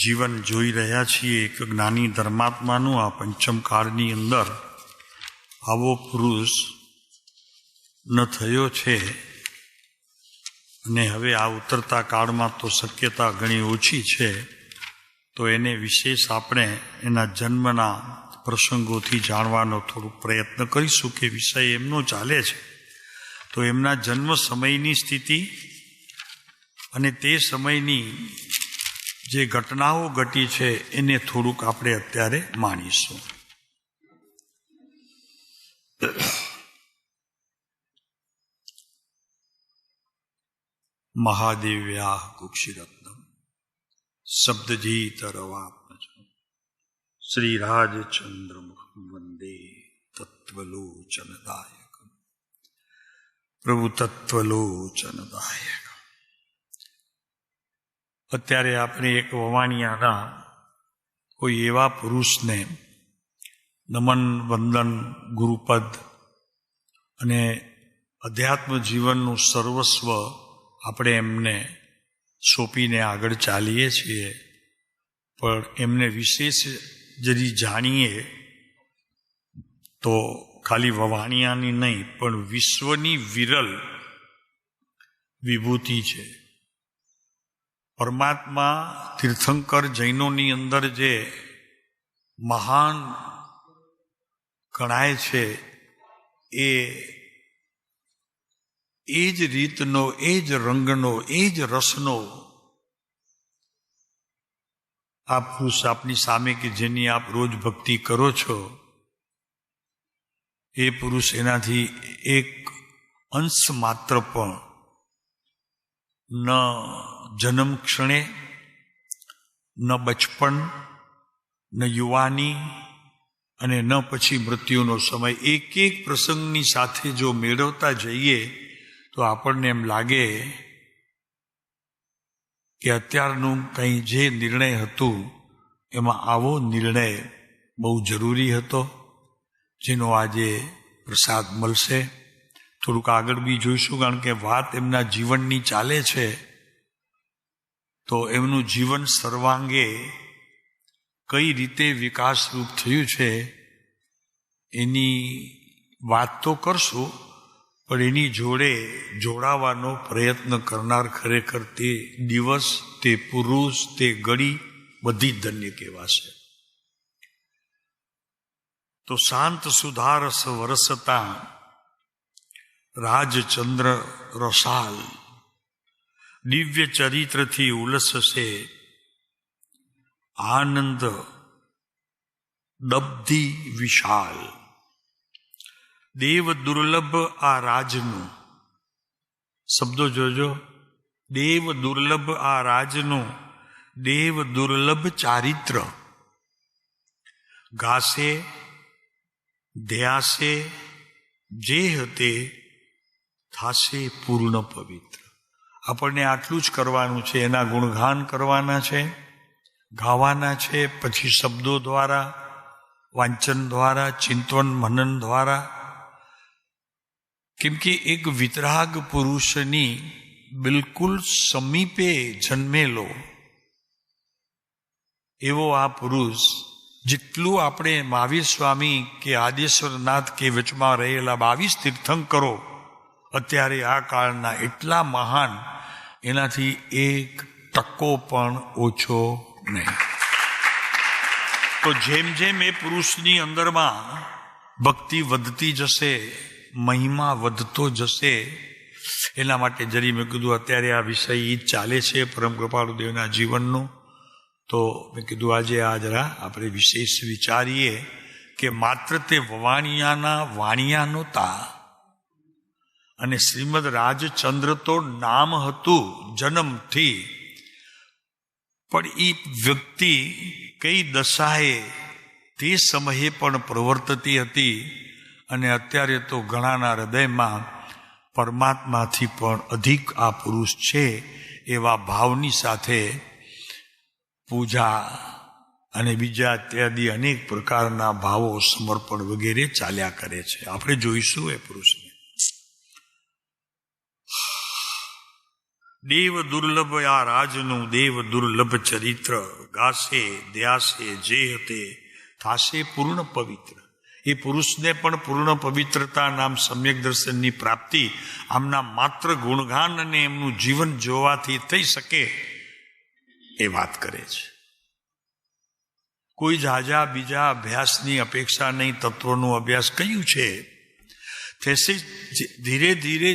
જીવન જોઈ રહ્યા છીએ એક જ્ઞાની ધર્માત્માનું આ પંચમ કાળની અંદર આવો પુરુષ ન થયો છે અને હવે આ ઉતરતા કાળમાં તો શક્યતા ઘણી ઓછી છે, તો એને વિશેષ આપણે એના જન્મના પ્રસંગોથી જાણવાનો થોડુંક પ્રયત્ન કરીશું કે વિષય એમનો ચાલે છે. તો એમના જન્મ સમયની સ્થિતિ અને તે સમયની જે ઘટનાઓ ઘટી છે એને થોડુંક આપણે અત્યારે માણીશું. મહાદેવ્યા કુક્ષિરત્નમ શબ્દજીત રવાત્મજ શ્રી રાજચંદ્ર વંદે તત્વલોચનદાયક પ્રભુ તત્વલોચનદાયક. અત્યારે આપણે એક વવાણિયાના કોઈ એવા પુરુષને નમન વંદન ગુરુપદ અને અધ્યાત્મ જીવનનું સર્વસ્વ આપણે એમને સોંપીને આગળ ચાલીએ છીએ, પણ એમને વિશેષ જરી જાણીએ તો ખાલી વવાણિયાની નહીં પણ વિશ્વની વિરલ વિભૂતિ છે. પરમાત્મા તીર્થંકર જૈનોની અંદર જે મહાન ગણાય છે એ જ રીતનો, એ જ રંગનો, એ જ રસનો આ પુરુષ આપની સામે કે જેની આપ રોજ ભક્તિ કરો છો, એ પુરુષ એનાથી એક અંશ માત્ર પણ ન જન્મ ક્ષણે, ન બચપણ, ન યુવાની અને ન પછી મૃત્યુનો સમય, એક એક પ્રસંગની સાથે જો મેળવતા જઈએ તો આપણને એમ લાગે કે અત્યારનું કંઈ જે નિર્ણય હતું એમાં આવો નિર્ણય બહુ જરૂરી હતો, જેનો આજે પ્રસાદ મળશે. થોડુંક આગળ બી જોઈશું, કારણ કે વાત એમના જીવનની ચાલે છે, તો એમનું જીવન સર્વાંગે કઈ રીતે વિકાસરૂપ થયું છે એની વાત તો કરશું, પણ એની જોડે જોડાવાનો પ્રયત્ન કરનાર ખરેખર તે દિવસ, તે પુરુષ, તે ઘડી બધી જ ધન્ય કહેવાશે. તો શાંત સુધારસ વરસતા રાજચંદ્ર રસાલ દિવ્ય ચરિત્રથી ઉલસશે આનંદ દબ્ધિ વિશાલ. દેવ દુર્લભ આ રાજનું, શબ્દો જોજો, દેવ દુર્લભ આ રાજનું, દેવ દુર્લભ ચારિત્ર ગાશે ધ્યાસે જે હતે થાશે પૂર્ણ પવિત્ર. આપણને આટલું જ કરવાનું છે, એના ગુણગાન કરવાના છે, ગાવાના છે, પછી શબ્દો દ્વારા, વાંચન દ્વારા, ચિંતન મનન દ્વારા. કેમ કે એક વિતરાગ પુરુષની બિલકુલ સમીપે જન્મેલો એવો આ પુરુષ, જેટલું આપણે મહાવીર સ્વામી કે આદેશ્વરનાથ કે વચમાં રહેલા 22 તીર્થંકરો અત્યારે આ કાળના એટલા મહાન, એનાથી એક ટકો પણ ઓછો નહીં. તો જેમ જેમ એ પુરુષની અંદરમાં ભક્તિ વધતી જશે, મહિમા વધતો જશે, એના માટે જરી મેં કીધું અત્યારે આ વિષય એ જ ચાલે છે પરમ કૃપાળુદેવના જીવનનું, તો મેં કીધું આજે આ જરા આપણે વિશેષ વિચારીએ કે માત્ર તે વવાણિયાના વાણિયા નહોતા, અને શ્રીમદ રાજચંદ્ર તો નામ હતું જન્મથી, પણ એ વ્યક્તિ કઈ દશાએ તે સમયે પણ પ્રવર્તતી હતી, અને અત્યારે તો ઘણાના હૃદયમાં પરમાત્માથી પણ અધિક આ પુરુષ છે એવા ભાવની સાથે પૂજા અને બીજા ઇત્યાદિ અનેક પ્રકારના ભાવો, સમર્પણ વગેરે ચાલ્યા કરે છે. આપણે જોઈશું એ પુરુષને. દેવ દુર્લભ આ રાજનું દેવ દુર્લભ ચરિત્ર, ગાશે ધ્યાસે જે તે થાશે પૂર્ણ પવિત્ર. એ પુરુષને પણ પૂર્ણ પવિત્રતા નામ સમ્યક દર્શનની પ્રાપ્તિ આમના માત્ર ગુણગાન અને એમનું જીવન જોવાથી થઈ શકે એ વાત કરે છે. કોઈ ઝાઝા બીજા અભ્યાસની અપેક્ષા નહીં. તત્વનો અભ્યાસ કયું છે થશે ધીરે ધીરે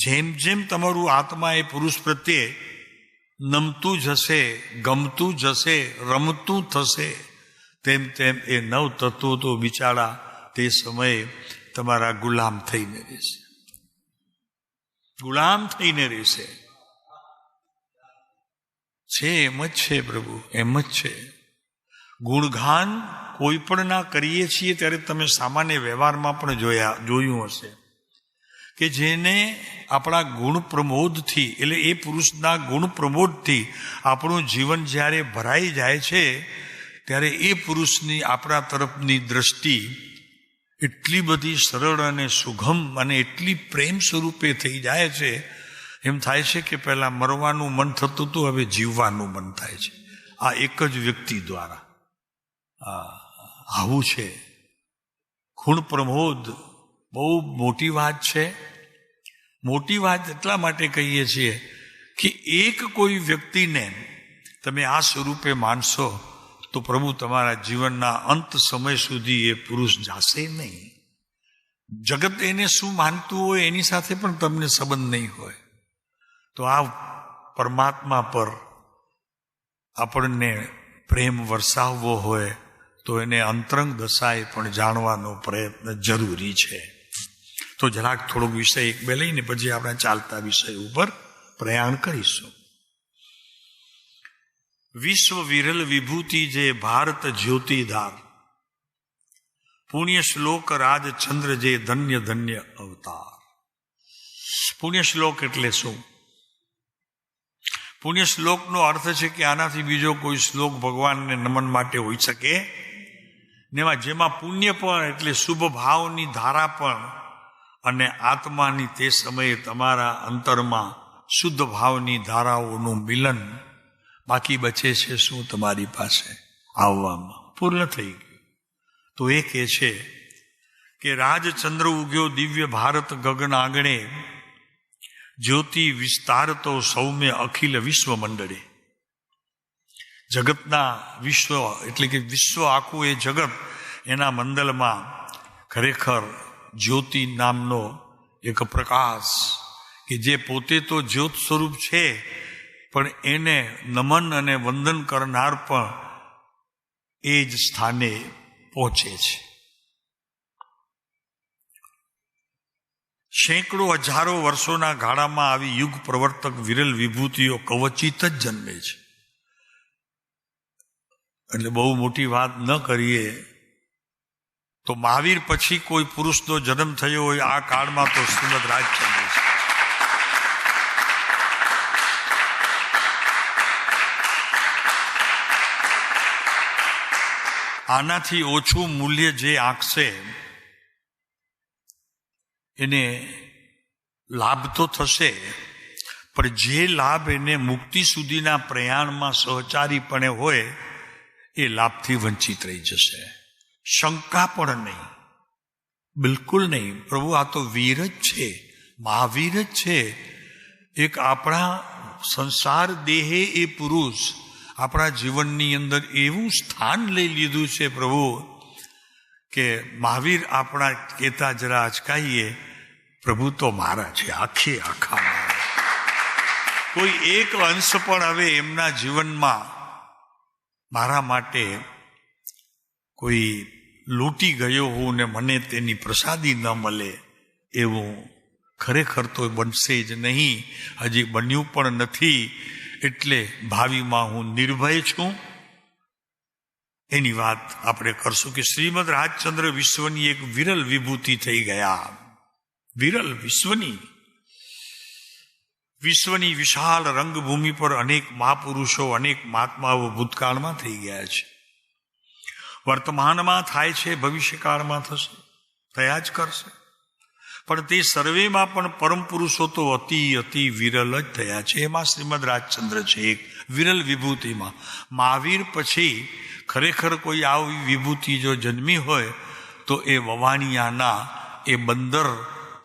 જેમ જેમ તમારું આત્મા એ પુરુષ પ્રત્યે નમતું જશે, ગમતું જશે, રમતું થશે, તેમ તેમ એ નવ તત્વો તો બિચારા તે સમયે તમારા ગુલામ થઈને રહેશે, ગુલામ થઈને રહેશે. છે એમ જ છે પ્રભુ, એમ જ છે. ગુણગાન કોઈ પણ ના કરીએ છીએ ત્યારે તમે સામાન્ય વ્યવહારમાં પણ જોયું હશે કે જેને આપણા ગુણ પ્રમોદથી, એટલે એ પુરુષના ગુણ પ્રમોદથી આપણું જીવન જ્યારે ભરાઈ જાય છે ત્યારે એ પુરુષની આપણા તરફની દ્રષ્ટિ એટલી બધી સરળ અને સુગમ અને એટલી પ્રેમ સ્વરૂપે થઈ જાય છે, એમ થાય છે કે પહેલા મરવાનું મન થતું હતું, હવે જીવવાનું મન થાય છે. આ એક જ વ્યક્તિ દ્વારા આવું છે. ગુણ પ્રમોદ બહુ મોટી વાત છે. મોટી વાત એટલા માટે કહીએ છીએ કે એક કોઈ વ્યક્તિને તમે આ સ્વરૂપે માનશો તો પ્રભુ તમારા જીવનના અંત સમય સુધી એ પુરુષ જાશે નહીં. જગત એને શું માનતું હોય એની સાથે પણ તમને સંબંધ નહીં હોય. તો આ પરમાત્મા પર આપણને પ્રેમ વરસાવવો હોય તો એને અંતરંગ દશાએ પણ જાણવાનો પ્રયત્ન જરૂરી છે. તો જરાક થોડોક વિષય એક બે લઈને પછી આપણે ચાલતા વિષય ઉપર પ્રયાણ કરીશું. વિશ્વ વિરલ વિભૂતિ જે ભારત જ્યોતિધાર, પુણ્ય શ્લોક રાજચંદ્ર જે ધન્ય ધન્ય અવતાર. પુણ્ય શ્લોક એટલે શું? પુણ્ય શ્લોકનો અર્થ છે કે આનાથી બીજો કોઈ શ્લોક ભગવાનને નમન માટે હોઈ શકે ને જેમાં પુણ્ય પણ એટલે શુભ ભાવની ધારા પણ અને આત્માની તે સમયે તમારા અંતરમાં શુદ્ધ ભાવની ધારાઓનું મિલન. બાકી બચે છે શું તમારી પાસે આવવામાં? પૂર્ણ થઈ ગયું. તો એ કહે છે કે રાજચંદ્ર ઉગ્યો દિવ્ય ભારત ગગન આંગણે, જ્યોતિ વિસ્તારતો સૌમ્ય અખિલ વિશ્વ મંડળે. જગતના વિશ્વ એટલે કે વિશ્વ આખું એ જગત એના મંડળમાં ખરેખર જ્યોતિ નામનો એક પ્રકાશ કે જે પોતે તો જ્યોત સ્વરૂપ છે પણ એને નમન અને વંદન કરનાર પણ એ જ સ્થાને પહોંચે છે. સેંકડો હજારો વર્ષોના ગાળામાં આવી યુગ પ્રવર્તક વિરલ વિભૂતિઓ કવચિત જ જન્મે છે. એટલે બહુ મોટી વાત ન કરીએ તો મહાવીર પછી કોઈ પુરુષનો જન્મ થયો હોય આ કાળમાં તો શ્રીમદ રાજચંદ્ર છે. આનાથી ઓછું મૂલ્ય જે આંકશે એને લાભ તો થશે, પણ જે લાભ એને મુક્તિ સુધીના પ્રયાણમાં સહચારીપણે હોય એ લાભથી વંચિત રહી જશે. શંકા પણ નહીં, બિલકુલ નહીં. પ્રભુ આ તો વીર જ છે, મહાવીર જ છે. એક આપણા સંસાર દેહે એ પુરુષ આપણા જીવનની અંદર એવું સ્થાન લઈ લીધું છે પ્રભુ કે મહાવીર આપણા કહેતા જરા અચકાઈએ, પ્રભુ તો મારા છે, આખે આખા મારા. કોઈ એક અંશ પણ હવે એમના જીવનમાં મારા માટે કોઈ લૂંટી ગયો હોઉં ને મને તેની પ્રસાદી ન મળે એવું ખરેખર તો બનશે જ નહીં. હજી બન્યું પણ નથી. એટલે ભાવિમાં હું નિર્ભય છું એની વાત આપણે કરશું કે શ્રીમદ રાજચંદ્ર વિશ્વની એક વિરલ વિભૂતિ થઈ ગયા. વિરલ વિશ્વની વિશાળ રંગભૂમિ પર અનેક મહાપુરુષો, અનેક મહાત્માઓ ભૂતકાળમાં થઈ ગયા છે. વર્તમાનમાં થાય છે, ભવિષ્યકાળમાં થશે, થયા જ કરશે. પણ તે સર્વેમાં પણ પરમ પુરુષો તો અતિ અતિ વિરલ જ થયા છે. એમાં શ્રીમદ રાજચંદ્ર છે એક વિરલ વિભૂતિમાં. મહાવીર પછી ખરેખર કોઈ આવી વિભૂતિ જો જન્મી હોય તો એ વવાણિયાના એ બંદર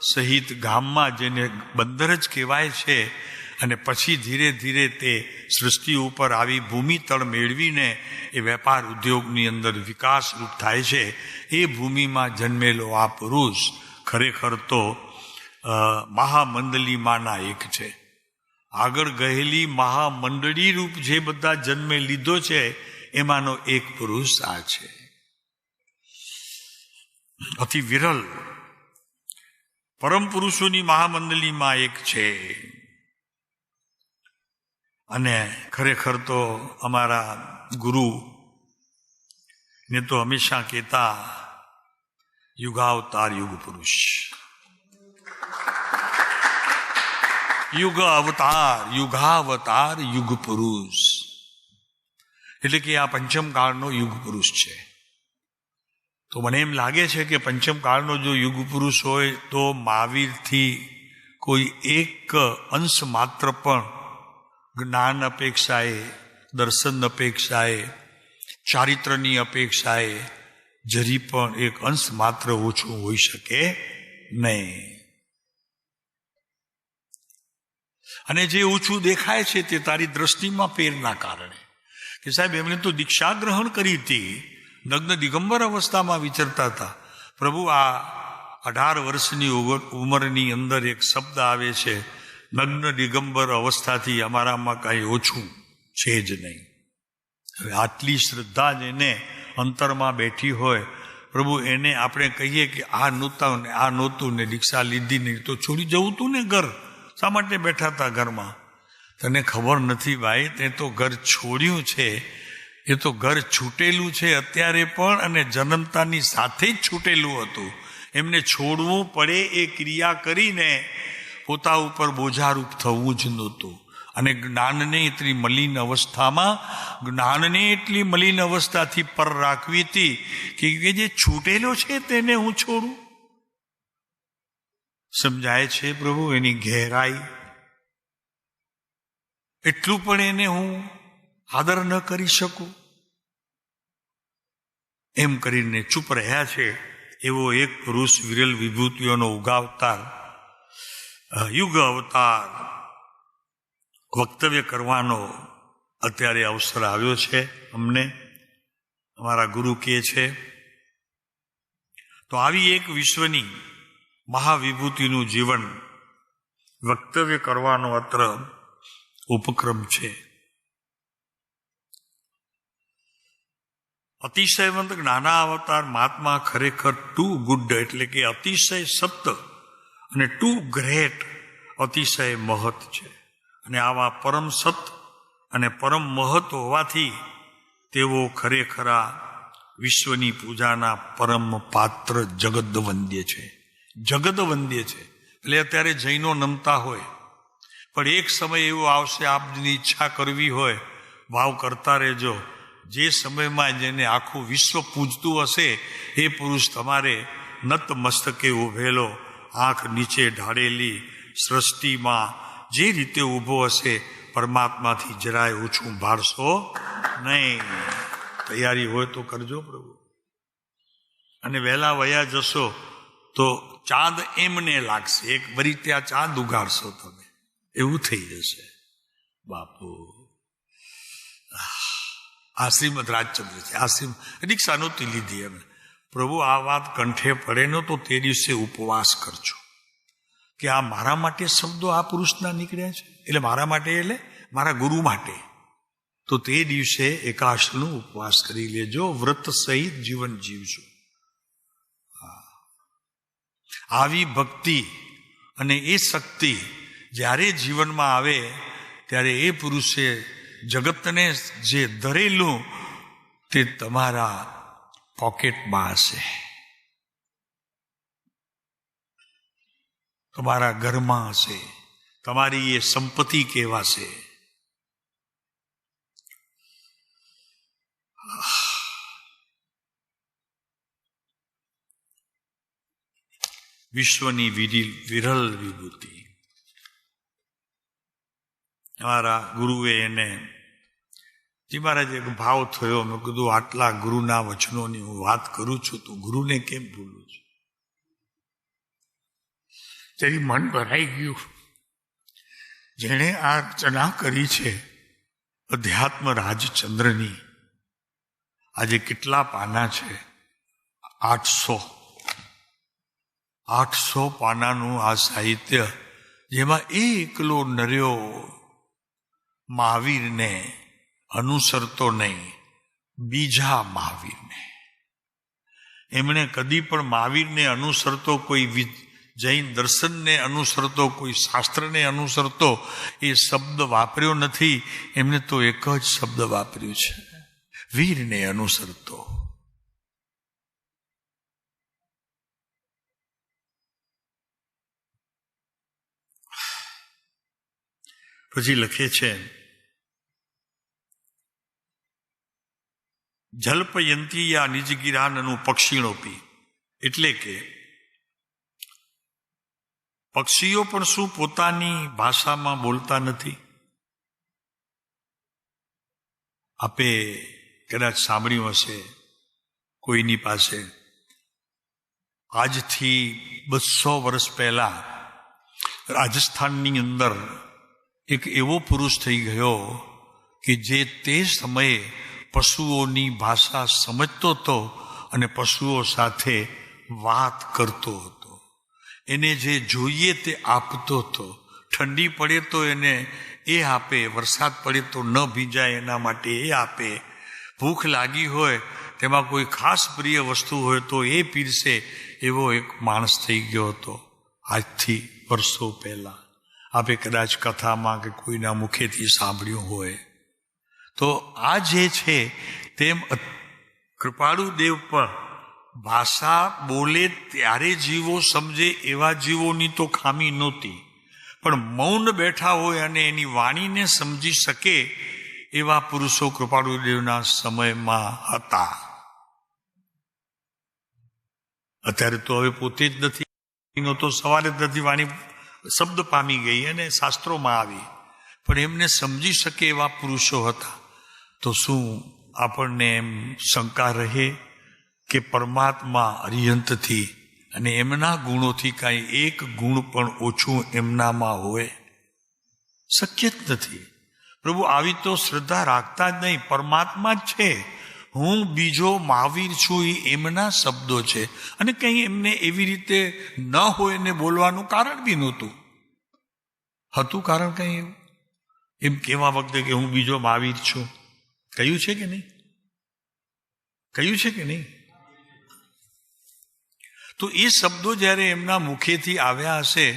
સહિત ગામમાં, જેને બંદર જ કહેવાય છે, અને પછી ધીરે ધીરે તે સૃષ્ટિ ઉપર આવી ભૂમિતળ મેળવીને એ વેપાર ઉદ્યોગની અંદર વિકાસ રૂપ થાય છે. એ ભૂમિમાં જન્મેલો આ પુરુષ ખરેખર તો મહામંડલીમાંના એક છે. આગળ ગયેલી મહામંડળી રૂપ જે બધા જન્મે લીધો છે એમાંનો એક પુરુષ આ છે. અતિ વિરલ પરમ પુરુષોની મહામંડલીમાં એક છે. અને ખરેખર તો અમારા ગુરુ ને તો હંમેશા કહેતા યુગાવતાર યુગ પુરુષ, યુગ અવતાર યુગાવતાર યુગ પુરુષ, એટલે કે આ પંચમ કાળનો યુગ પુરુષ છે. તો મને એમ લાગે છે કે પંચમ કાળનો જો યુગ પુરુષ હોય તો મહાવીરથી કોઈ એક અંશ માત્ર પણ જ્ઞાન અપેક્ષાએ, દર્શન અપેક્ષાએ, ચારિત્રની અપેક્ષાએ જરી પણ એક અંશ માત્ર ઓછું હોઈ શકે નહીં. અને જે ઓછું દેખાય છે તે તારી દ્રષ્ટિમાં ફેરના કારણે, કે સાહેબ એમણે તો દીક્ષા ગ્રહણ કરી હતી, નગ્ન દિગંબર અવસ્થામાં વિચરતા હતા. પ્રભુ આ 18 વર્ષની ઉંમરની અંદર એક શબ્દ આવે છે, નગ્ન દિગંબર અવસ્થાથી અમારામાં કાંઈ ઓછું છે જ નહીં. હવે આટલી શ્રદ્ધા જેને અંતરમાં બેઠી હોય, પ્રભુ એને આપણે કહીએ કે આ નહોતા ને આ નહોતું ને દીક્ષા લીધી નહીં તો છોડી જવું તું ને ઘર, શા માટે બેઠા હતા ઘરમાં? તને ખબર નથી ભાઈ, તે તો ઘર છોડ્યું છે, એ તો ઘર છૂટેલું છે અત્યારે પણ, અને જન્મતાની સાથે જ છૂટેલું હતું. એમને છોડવું પડે એ ક્રિયા કરીને પોતા ઉપર બોજારૂપ થવું જ નહોતું. અને જ્ઞાનને એટલી મલિન અવસ્થામાં, જ્ઞાનને એટલી મલિન અવસ્થાથી પર રાખવી હતી કે જે છૂટેલો છે તેને હું છોડું? સમજાય છે પ્રભુ એની ગહેરાઈ? એટલું પણ એને હું આદર ન કરી શકું? એમ કરીને ચૂપ રહ્યા છે. એવો એક પુરુષ વિરલ વિભૂતિઓનો ઉગાવતાર, યુગ અવતાર વક્તવ્ય કરવાનો અત્યારે અવસર આવ્યો છે અમને, અમારા ગુરુ કહે છે. તો આવી એક વિશ્વની મહાવિભૂતિનું જીવન વક્તવ્ય કરવાનો અત્ર ઉપક્રમ છે. અતિશયવંત જ્ઞાના અવતાર મહાત્મા ખરેખર ટુ ગુડ, એટલે કે અતિશય સત્ય અને ટુ ગ્રેટ, અતિશય મહત છે. અને આવા પરમ સત અને પરમ મહત હોવાથી તેઓ ખરેખરા વિશ્વની પૂજાના પરમ પાત્ર જગદવંદ્ય છે. જગદવંદ્ય છે એટલે અત્યારે જૈનો નમતા હોય, પણ એક સમય એવો આવશે, આપની ઈચ્છા કરવી હોય ભાવ કરતા રહેજો, જે સમયમાં જેને આખું વિશ્વ પૂજતું હશે એ પુરુષ તમારે નત મસ્તકે ઉભેલો, આંખ નીચે ઢાળેલી સૃષ્ટિમાં જે રીતે ઊભો હશે, પરમાત્માથી જરાય ઓછું ભાળશો નહીં. તૈયારી હોય તો કરજો પ્રભુ. અને વહેલા વયા જશો તો ચાંદ એમને લાગશે, એક વરી ત્યાં ચાંદ ઉગાડશો તમે, એવું થઈ જશે. બાપુ આ શ્રીમદ રાજચંદ્ર છે. આ દીક્ષા નહોતી લીધી એમ. પ્રભુ આ વાત કંઠે પડે નો તો તે દિવસે ઉપવાસ કરજો, કે આ મારા માટે શબ્દો આ પુરુષના નીકળ્યા છે, એટલે મારા માટે એટલે મારા ગુરુ માટે. તો તે દિવસે એકાદશીનો ઉપવાસ કરી લેજો, વ્રત સહિત જીવન જીવજો. આવી ભક્તિ અને એ શક્તિ જ્યારે જીવનમાં આવે ત્યારે એ પુરુષે જગતને જે ધરેલું તે તમારા પોકેટમાં હશે, તમારા ઘરમાં હશે, તમારી એ સંપત્તિ કહેવાશે. વિશ્વની વિરલ વિભૂતિ. અમારા ગુરુએ એને જે મારા એક ભાવ થયો, મેં કીધું આટલા ગુરુના વચનોની હું વાત કરું છું, તું ગુરુને કેમ ભૂલું છું? તેરી મન ભરાઈ ગયું. જેણે આ રચના કરી છે અધ્યાત્મ રાજચંદ્રની, આજે કેટલા પાના છે? 800 પાનાનું આ સાહિત્ય, જેમાં એકલો નર્યો મહાવીરને અનુસરતો નહીં, બીજા મહાવીરને. એમણે કદી પણ મહાવીરને અનુસરતો, કોઈ જૈન દર્શનને અનુસરતો, કોઈ શાસ્ત્રને અનુસરતો એ શબ્દ વાપર્યો નથી. એમને તો એક જ શબ્દ વાપર્યું છે, વીરને અનુસરતો. પછી લખે છે, જલ્પયંતી યા નિજગિરાનનું પક્ષીણોપી, એટલે કે પક્ષીઓ પણ શું પોતાની ભાષામાં બોલતા નથી? આપે કદાચ સાંભળ્યું હશે, કોઈની પાસે આજથી 200 વર્ષ પહેલા રાજસ્થાનની અંદર એક એવો પુરુષ થઈ ગયો કે જે તે સમયે પશુઓની ભાષા સમજતો હતો અને પશુઓ સાથે વાત કરતો હતો. એને જે જોઈએ તે આપતો હતો. ઠંડી પડે તો એને એ આપે, વરસાદ પડે તો ન ભીંજાય એના માટે એ આપે. ભૂખ લાગી હોય, તેમાં કોઈ ખાસ પ્રિય વસ્તુ હોય તો એ પીરસે. એવો એક માણસ થઈ ગયો હતો આજથી વર્ષો પહેલા. આપે કદાચ કથામાં કે કોઈના મુખેથી સાંભળ્યું હોય. તો આ જે છે તેમ કૃપાળુ દેવ પણ ભાષા બોલે ત્યારે જીવો સમજે એવા જીવોની તો ખામી નહોતી, પણ મૌન બેઠા હોય અને એની વાણીને સમજી શકે એવા પુરુષો કૃપાળુ દેવના સમયમાં હતા. અત્યારે તો હવે પોતે જ નથી, તો સવારે જ નથી, વાણી શબ્દ પામી ગઈ અને શાસ્ત્રોમાં આવી, પણ એમને સમજી શકે એવા પુરુષો હતા. તો શું આપણને એમ શંકા રહે કે પરમાત્મા અરિહંતથી અને એમના ગુણોથી કાંઈ એક ગુણ પણ ઓછું એમનામાં હોય? શક્ય જ નથી. પ્રભુ આવી તો શ્રદ્ધા રાખતા જ નહીં. પરમાત્મા જ છે. હું બીજો મહાવીર છું, એ એમના શબ્દો છે. અને કંઈ એમને એવી રીતે ન હોય ને બોલવાનું કારણ બી નહોતું. હતું કારણ કંઈ એવું એમ કહેવા વખતે કે હું બીજો મહાવીર છું? કહ્યું છે કે નહીં? કહ્યું છે કે નહીં? તો એ શબ્દો જ્યારે એમના મુખેથી આવ્યા હશે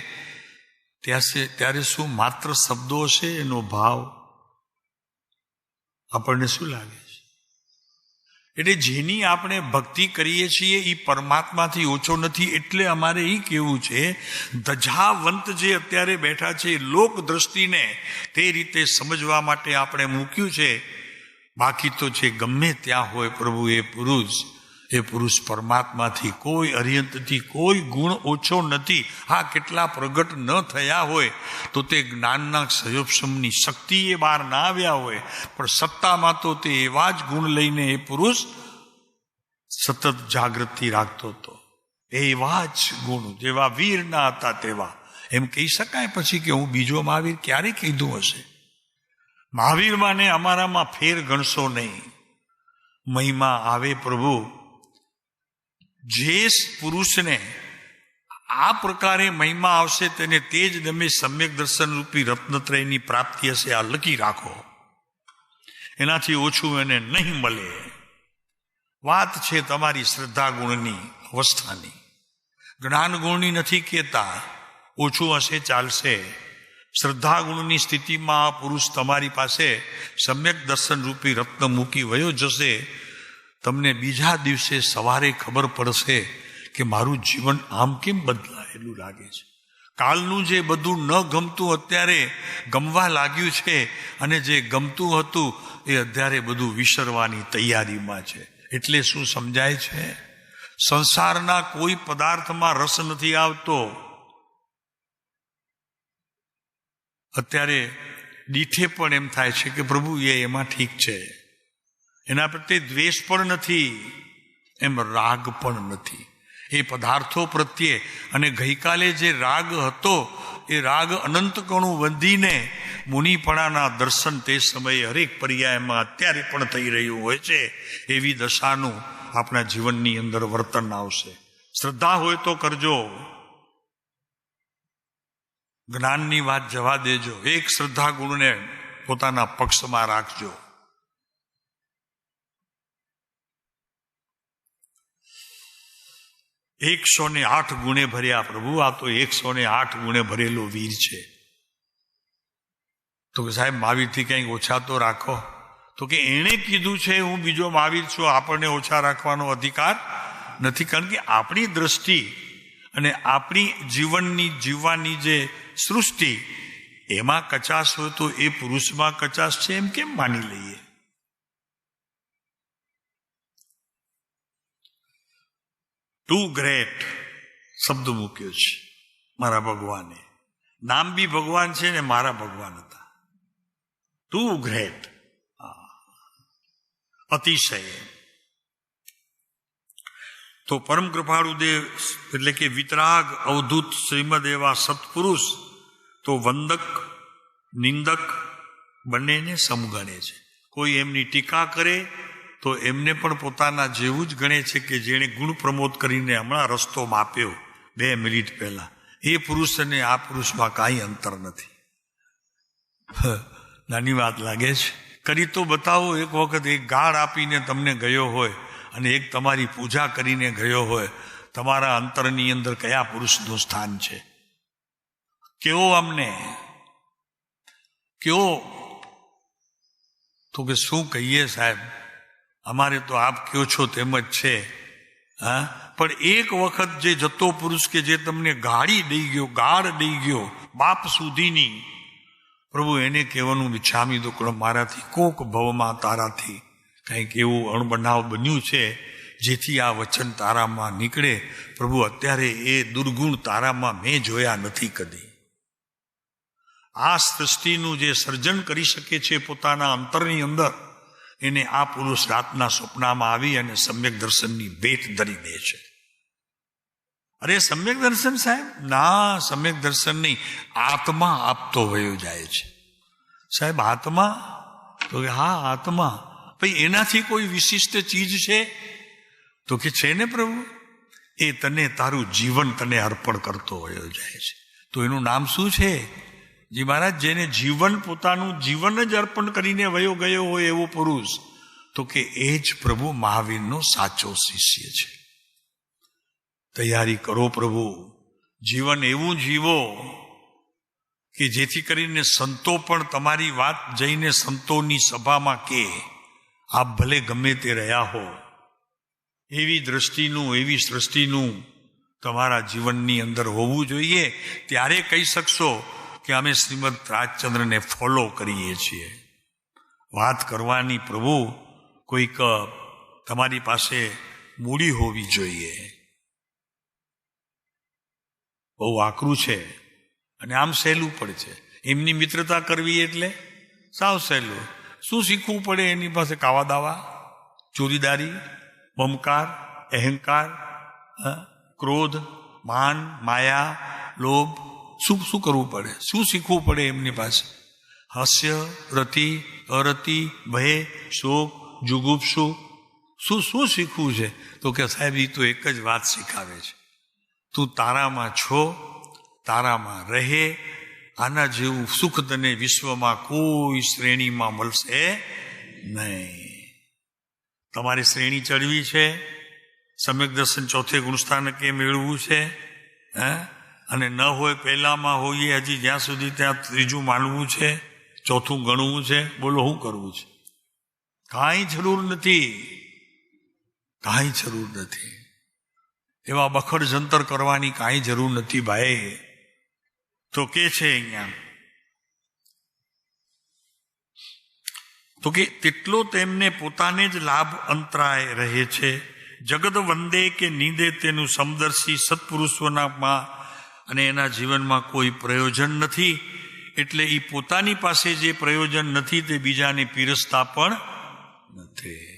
ત્યારે શું માત્ર શબ્દો હશે? એનો ભાવ આપણને શું લાગે છે? એટલે જેની આપણે ભક્તિ કરીએ છીએ એ પરમાત્માથી ઓછો નથી. એટલે અમારે એ કહેવું છે, ધજાવંત જે અત્યારે બેઠા છે લોક દ્રષ્ટિને તે રીતે સમજવા માટે આપણે મૂક્યું છે. બાકી તો છે ગમે ત્યાં હોય પ્રભુ, એ પુરુષ પરમાત્માથી કોઈ અરિહંતથી કોઈ ગુણ ઓછો નથી. હા, કેટલા પ્રગટ ન થયા હોય તો તે જ્ઞાનના સંયોપશમની શક્તિ એ બહાર ના આવ્યા હોય, પણ સત્તામાં તો તે એવા જ ગુણ લઈને એ પુરુષ સતત જાગૃતિ રાખતો હતો. એવા જ ગુણ જેવા વીરના હતા તેવા. એમ કહી શકાય પછી કે હું બીજો મહાવીર ક્યારે કીધું હશે? મહાવીરમાં ને અમારામાં ફેર ગણશો નહીં. મહિમા આવે પ્રભુ. જે પુરુષને આ પ્રકારે મહિમા આવશે તેને તે જ તમે સમ્યક દર્શન રૂપી રત્નત્રયની પ્રાપ્તિ હશે. આ લખી રાખો, એનાથી ઓછું એને નહીં મળે. વાત છે તમારી શ્રદ્ધા ગુણની, અવસ્થાની. જ્ઞાન ગુણની નથી કહેતા. ઓછું હશે ચાલશે. શ્રદ્ધા ગુણની સ્થિતિમાં આ પુરુષ તમારી પાસે સમ્યક દર્શન રૂપી રત્ન મૂકી વયો જશે. તમને બીજા દિવસે સવારે ખબર પડશે કે મારું જીવન આમ કેમ બદલાયેલું લાગે છે. કાલનું જે બધું ન ગમતું અત્યારે ગમવા લાગ્યું છે, અને જે ગમતું હતું એ અત્યારે બધું વિસરવાની તૈયારીમાં છે. એટલે શું સમજાય છે? સંસારના કોઈ પદાર્થમાં રસ નથી આવતો. અત્યારે દીઠે પણ એમ થાય છે કે પ્રભુ એમાં ઠીક છે, એના પ્રત્યે દ્વેષ પણ નથી, એમ રાગ પણ નથી એ પદાર્થો પ્રત્યે. અને ગઈકાલે જે રાગ હતો એ રાગ અનંત ગણું વધીને મુનિપણાના દર્શન તે સમયે હરેક પર્યાયમાં અત્યારે પણ થઈ રહ્યું હોય છે. એવી દશાનું આપણા જીવનની અંદર વર્તન આવશે. શ્રદ્ધા હોય તો કરજો, જ્ઞાનની વાત જવા દેજો. એક શ્રદ્ધા ગુણને પોતાના પક્ષમાં રાખજો. 108 ગુણે ભર્યા પ્રભુ, આ તો 108 ગુણે ભરેલો વીર છે. તો કે સાહેબ મહાવીરથી કંઈક ઓછા તો રાખો. તો કે એણે કીધું છે હું બીજો મહાવીર છું, આપણને ઓછા રાખવાનો અધિકાર નથી. કારણ કે આપણી દ્રષ્ટિ અને આપણી જીવનની જીવવાની જે સૃષ્ટિ એમાં કચાશ હોય તો એ પુરુષમાં કચાશ છે એમ કેમ માની લઈએ? ટુ ગ્રેટ શબ્દ મૂક્યો છે મારા ભગવાને. નામ બી ભગવાન છે ને મારા ભગવાન હતા. ટુ ગ્રેટ, અતિશય. તો પરમ કૃપાળુદેવ એટલે કે વિતરાગ અવધૂત શ્રીમદ એવા સત્પુરુષ તો વંદક નિંદક બંનેને સમગણે છે. કોઈ એમની ટીકા કરે તો એમને પણ પોતાના જેવું જ ગણે છે કે જેણે ગુણ પ્રમોદ કરીને હમણાં રસ્તો માપ્યો 2 મિનિટ પહેલા. એ પુરુષ અને આ પુરુષમાં કાંઈ અંતર નથી. નાની વાત લાગે છે? કરી તો બતાવો. એક વખત એક ગાળ આપીને તમને ગયો હોય અને એક તમારી પૂજા કરીને ગયો હોય, તમારા અંતરની અંદર કયા પુરુષનું સ્થાન છે? કેવો અમને કેવો? તો કે શું કહીએ સાહેબ, અમારે તો આપ કયો છો તેમ જ છે. હા, પણ એક વખત જે જતો પુરુષ કે જે તમને ગાળી દઈ ગયો, ગાળ દઈ ગયો બાપ સુધીની, પ્રભુ એને કહેવાનું વિછામી દુકડમ મારાથી કોક ભવમાં તારાથી કંઈક એવું અણબનાવ બન્યું છે જેથી આ વચન તારામાં નીકળે. પ્રભુ અત્યારે એ દુર્ગુણ તારામાં મેં જોયા નથી કદી. આ સૃષ્ટિનું જે સર્જન કરી શકે છે પોતાના અંતરની અંદર, એને આ પુરુષ રાતના સ્વપ્નમાં આવી અને સમ્યક દર્શનની ભેટ ધરી દે છે. અરે સમ્યક દર્શન સાહેબ? ના, સમ્યક દર્શન નહીં, આત્મા આપતો વયો જાય છે. સાહેબ આત્મા? તો કે હા આત્મા. ભાઈ એનાથી કોઈ વિશિષ્ટ ચીજ છે? તો કે છે ને પ્રભુ, એ તને તારું જીવન તને અર્પણ કરતો વયો જાય છે. તો એનું નામ શું છે? જી મહારાજ, જેને જીવન પોતાનું જીવન જ અર્પણ કરીને વયો ગયો હોય એવો પુરુષ, તો કે એ જ પ્રભુ મહાવીરનો સાચો શિષ્ય છે. તૈયારી કરો પ્રભુ, જીવન એવું જીવો કે જેથી કરીને સંતો પણ તમારી વાત જઈને સંતોની સભામાં કે આપ ભલે ગમે તે રહ્યા હો, એવી દ્રષ્ટિનું એવી સૃષ્ટિનું તમારા જીવનની અંદર હોવું જોઈએ. ત્યારે કહી શકશો કે અમે શ્રીમદ રાજચંદ્રને ફોલો કરીએ છીએ. વાત કરવાની પ્રભુ કોઈક તમારી પાસે મૂડી હોવી જોઈએ. બહુ આકરું છે અને આમ સહેલું પડે છે. એમની મિત્રતા કરવી એટલે સાવ સહેલું. શું શીખવું પડે એની પાસે? કાવા દાવા, ચોરીદારી, મમકાર, અહંકાર, ક્રોધ, માન, માયા, લોભ, શું શું કરવું પડે? શું શીખવું પડે એમની પાસે? હાસ્ય, રતિ, અરતિ, ભય, શોક, જુગુપ્સુ, શું શું શીખવું છે? તો કે સાહેબ એ તો એક જ વાત શીખાવે છે, તું તારામાં છો, તારામાં રહે. આના જેવું સુખ તને વિશ્વમાં કોઈ શ્રેણીમાં મળશે નહીં. તમારે શ્રેણી ચડવી છે, સમ્યક દર્શન ચોથે ગુણસ્થાનકે મેળવવું છે, અને ન હોય પહેલામાં હોઈએ હજી જ્યાં સુધી ત્યાં ત્રીજું માનવું છે, ચોથું ગણવું છે. બોલો શું કરવું છે? કાંઈ જરૂર નથી, કાંઈ જરૂર નથી. એવા બખડ જંતર કરવાની કાંઈ જરૂર નથી ભાઈ. તો કે છે અહીંયા તો કે તેટલો તેમને પોતાને જ લાભ અંતરાય રહે છે, જગત વંદે કે નીંદે તેનું સમદર્શી સત્પુરુષોનામાં અને એના જીવનમાં કોઈ પ્રયોજન નથી, એટલે એ પોતાની પાસે જે પ્રયોજન નથી તે બીજાને પીરસતા પણ નથી.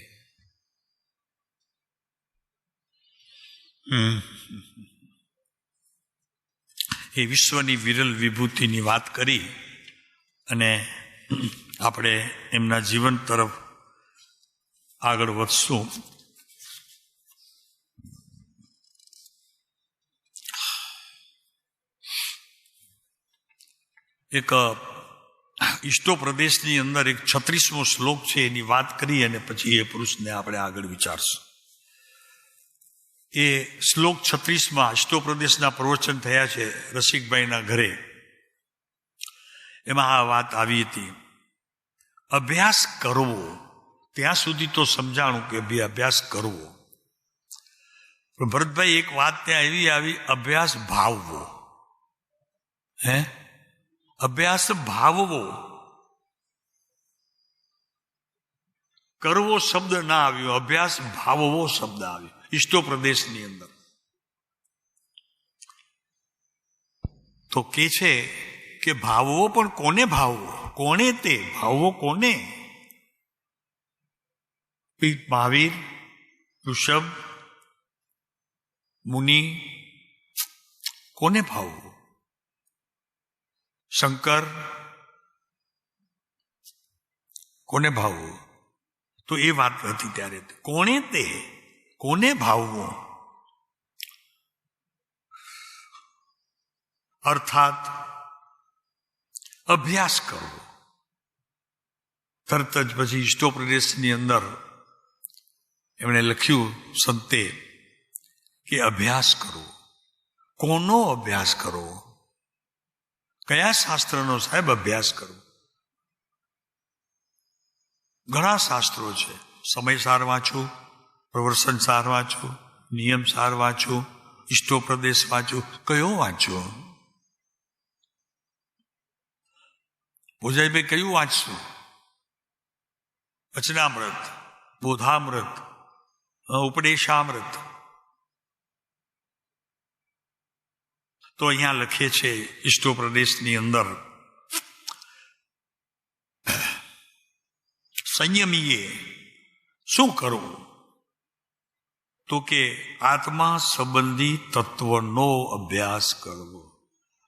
એ વિશ્વની વિરલ વિભૂતિની વાત કરી અને આપણે એમના જીવન તરફ આગળ વધશું. એક ઈષ્ટોપ્રદેશની અંદર એક 36મો શ્લોક છે, એની વાત કરી અને પછી એ પુરુષને આપણે આગળ વિચારશું. એ શ્લોક 36માં ઈષ્ટોપ્રદેશના પ્રવચન થયા છે રસિકભાઈના ઘરે. એમાં આ વાત આવી હતી, અભ્યાસ કરવો. ત્યાં સુધી તો સમજાણું કે ભાઈ અભ્યાસ કરવો. પણ ભરતભાઈ એક વાત ત્યાં એવી આવી, અભ્યાસ ભાવવો. અભ્યાસ ભાવવો. કરવો શબ્દ ના આવ્યો, અભ્યાસ ભાવવો શબ્દ આવ્યો ઈષ્ટોપ્રદેશની અંદર. તો કે છે કે ભાવવો, પણ કોને ભાવવો? કોણે તે ભાવવો? કોને? મહાવીર, ઋષભ, મુનિ, કોને ભાવવો? શંકર, કોને ભાવવો? તો એ વાત હતી ત્યારે. કોણે તે? કોને ભાવવો? અર્થાત અભ્યાસ કરવો. તરત જ પછી ઈષ્ટોપ્રદેશની અંદર એમણે લખ્યું સંતે કે અભ્યાસ કરવો. કોનો અભ્યાસ કરવો? કયા શાસ્ત્રનો સાહેબ અભ્યાસ કરવો? ઘણા શાસ્ત્રો છે. સમય સાર વાંચું, પ્રવર્તન સાર વાંચું, નિયમ સાર વાંચું, ઈષ્ટોપ્રદેશ વાંચું. કયો વાંચો? પૂજાઈભાઈ કયું વાંચશું? વચનામૃત, બોધામૃત, ઉપદેશામૃત. તો અહીંયા લખે છે ઈષ્ટોપ્રદેશની અંદર, સંયમીએ શું કરવું? તો કે આત્મા સંબંધી તત્વનો અભ્યાસ કરવો.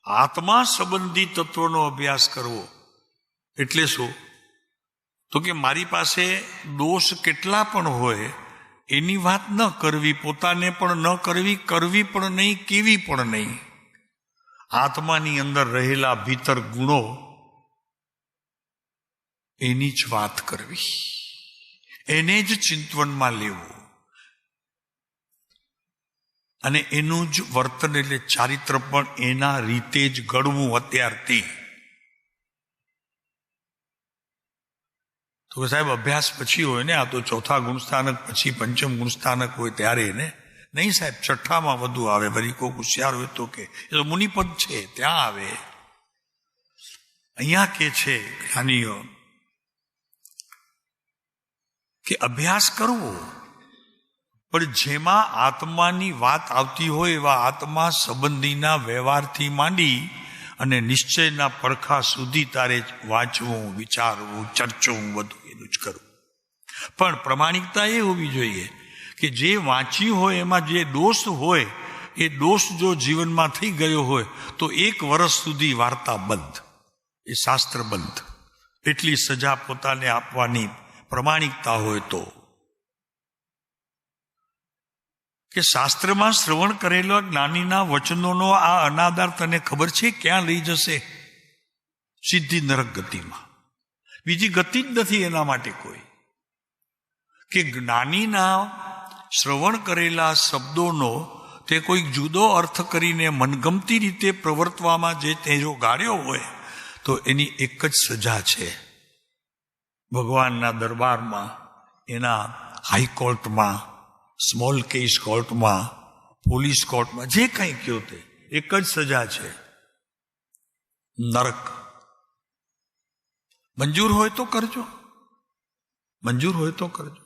આત્મા સંબંધી તત્વનો અભ્યાસ કરવો એટલે શું? તો કે મારી પાસે દોષ કેટલા પણ હોય એની વાત ન કરવી, પોતાને પણ ન કરવી, કરવી પણ નહીં, કેવી પણ નહીં. આત્માની અંદર રહેલા ભીતર ગુણો એની જ વાત કરવી, એને જ ચિંતવનમાં લેવું અને એનું જ વર્તન એટલે ચારિત્ર પણ એના રીતે જ ઘડવું અત્યારથી. તો સાહેબ અભ્યાસ પછી હોય ને, આ તો ચોથા ગુણસ્થાનક પછી પંચમ ગુણસ્થાનક હોય ત્યારે ને. નહીં સાહેબ, છઠ્ઠામાં વધુ આવે. વળી કોઈ હોશિયાર હોય તો કે એ તો મુનિપદ છે ત્યાં આવે. અહીંયા કે છે જ્ઞાનીઓ કે અભ્યાસ કરવો, પણ જેમાં આત્માની વાત આવતી હોય એવા આત્મા સંબંધીના વ્યવહારથી માંડી અને નિશ્ચયના પડખા સુધી તારે વાંચવું, વિચારવું, ચર્ચવું, બધું એનું જ કરવું. પણ પ્રમાણિકતા એ હોવી જોઈએ કે જે વાંચ્યું હોય એમાં જે દોષ હોય એ દોષ જો જીવનમાં થઈ ગયો હોય તો 1 વર્ષ સુધી વાર્તા બંધ, એ શાસ્ત્ર બંધ. એટલી સજા પોતાને આપવાની પ્રમાણિકતા હોય તો. કે શાસ્ત્રમાં શ્રવણ કરેલા જ્ઞાનીના વચનોનો આ અનાદર તને ખબર છે ક્યાં લઈ જશે? સીધી નરક ગતિમાં. બીજી ગતિ જ નથી એના માટે કોઈ. કે જ્ઞાનીના શ્રવણ કરેલા શબ્દોનો તે કોઈક જુદો અર્થ કરીને મનગમતી રીતે પ્રવર્તવામાં જે તેજો ગાળ્યો હોય તો એની એક જ સજા છે, ભગવાનના દરબારમાં, એના હાઈકોર્ટમાં, સ્મોલ કેસ કોર્ટમાં, પોલીસ કોર્ટમાં, જે કંઈ કહ્યું તે એક જ સજા છે, નરક. મંજૂર હોય તો કરજો, મંજૂર હોય તો કરજો.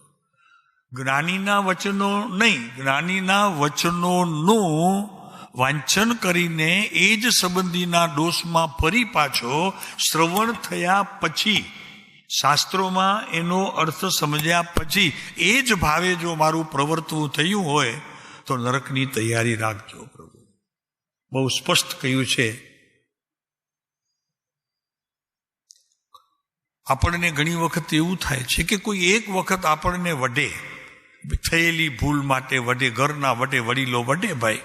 જ્ઞાનીના વચનો નહીં, જ્ઞાનીના વચનોનું વાંચન કરીને એ જ સંબંધીના દોષમાં ફરી પાછો શ્રવણ થયા પછી, શાસ્ત્રોમાં એનો અર્થ સમજ્યા પછી એ જ ભાવે જો મારું પ્રવર્તવું થયું હોય તો નરકની તૈયારી રાખજો. પ્રભુ બહુ સ્પષ્ટ કહ્યું છે. આપણને ઘણી વખત એવું થાય છે કે કોઈ એક વખત આપણને વઢે, થયેલી ભૂલ માટે વઢે, ઘરના વઢે, વડીલો વઢે ભાઈ,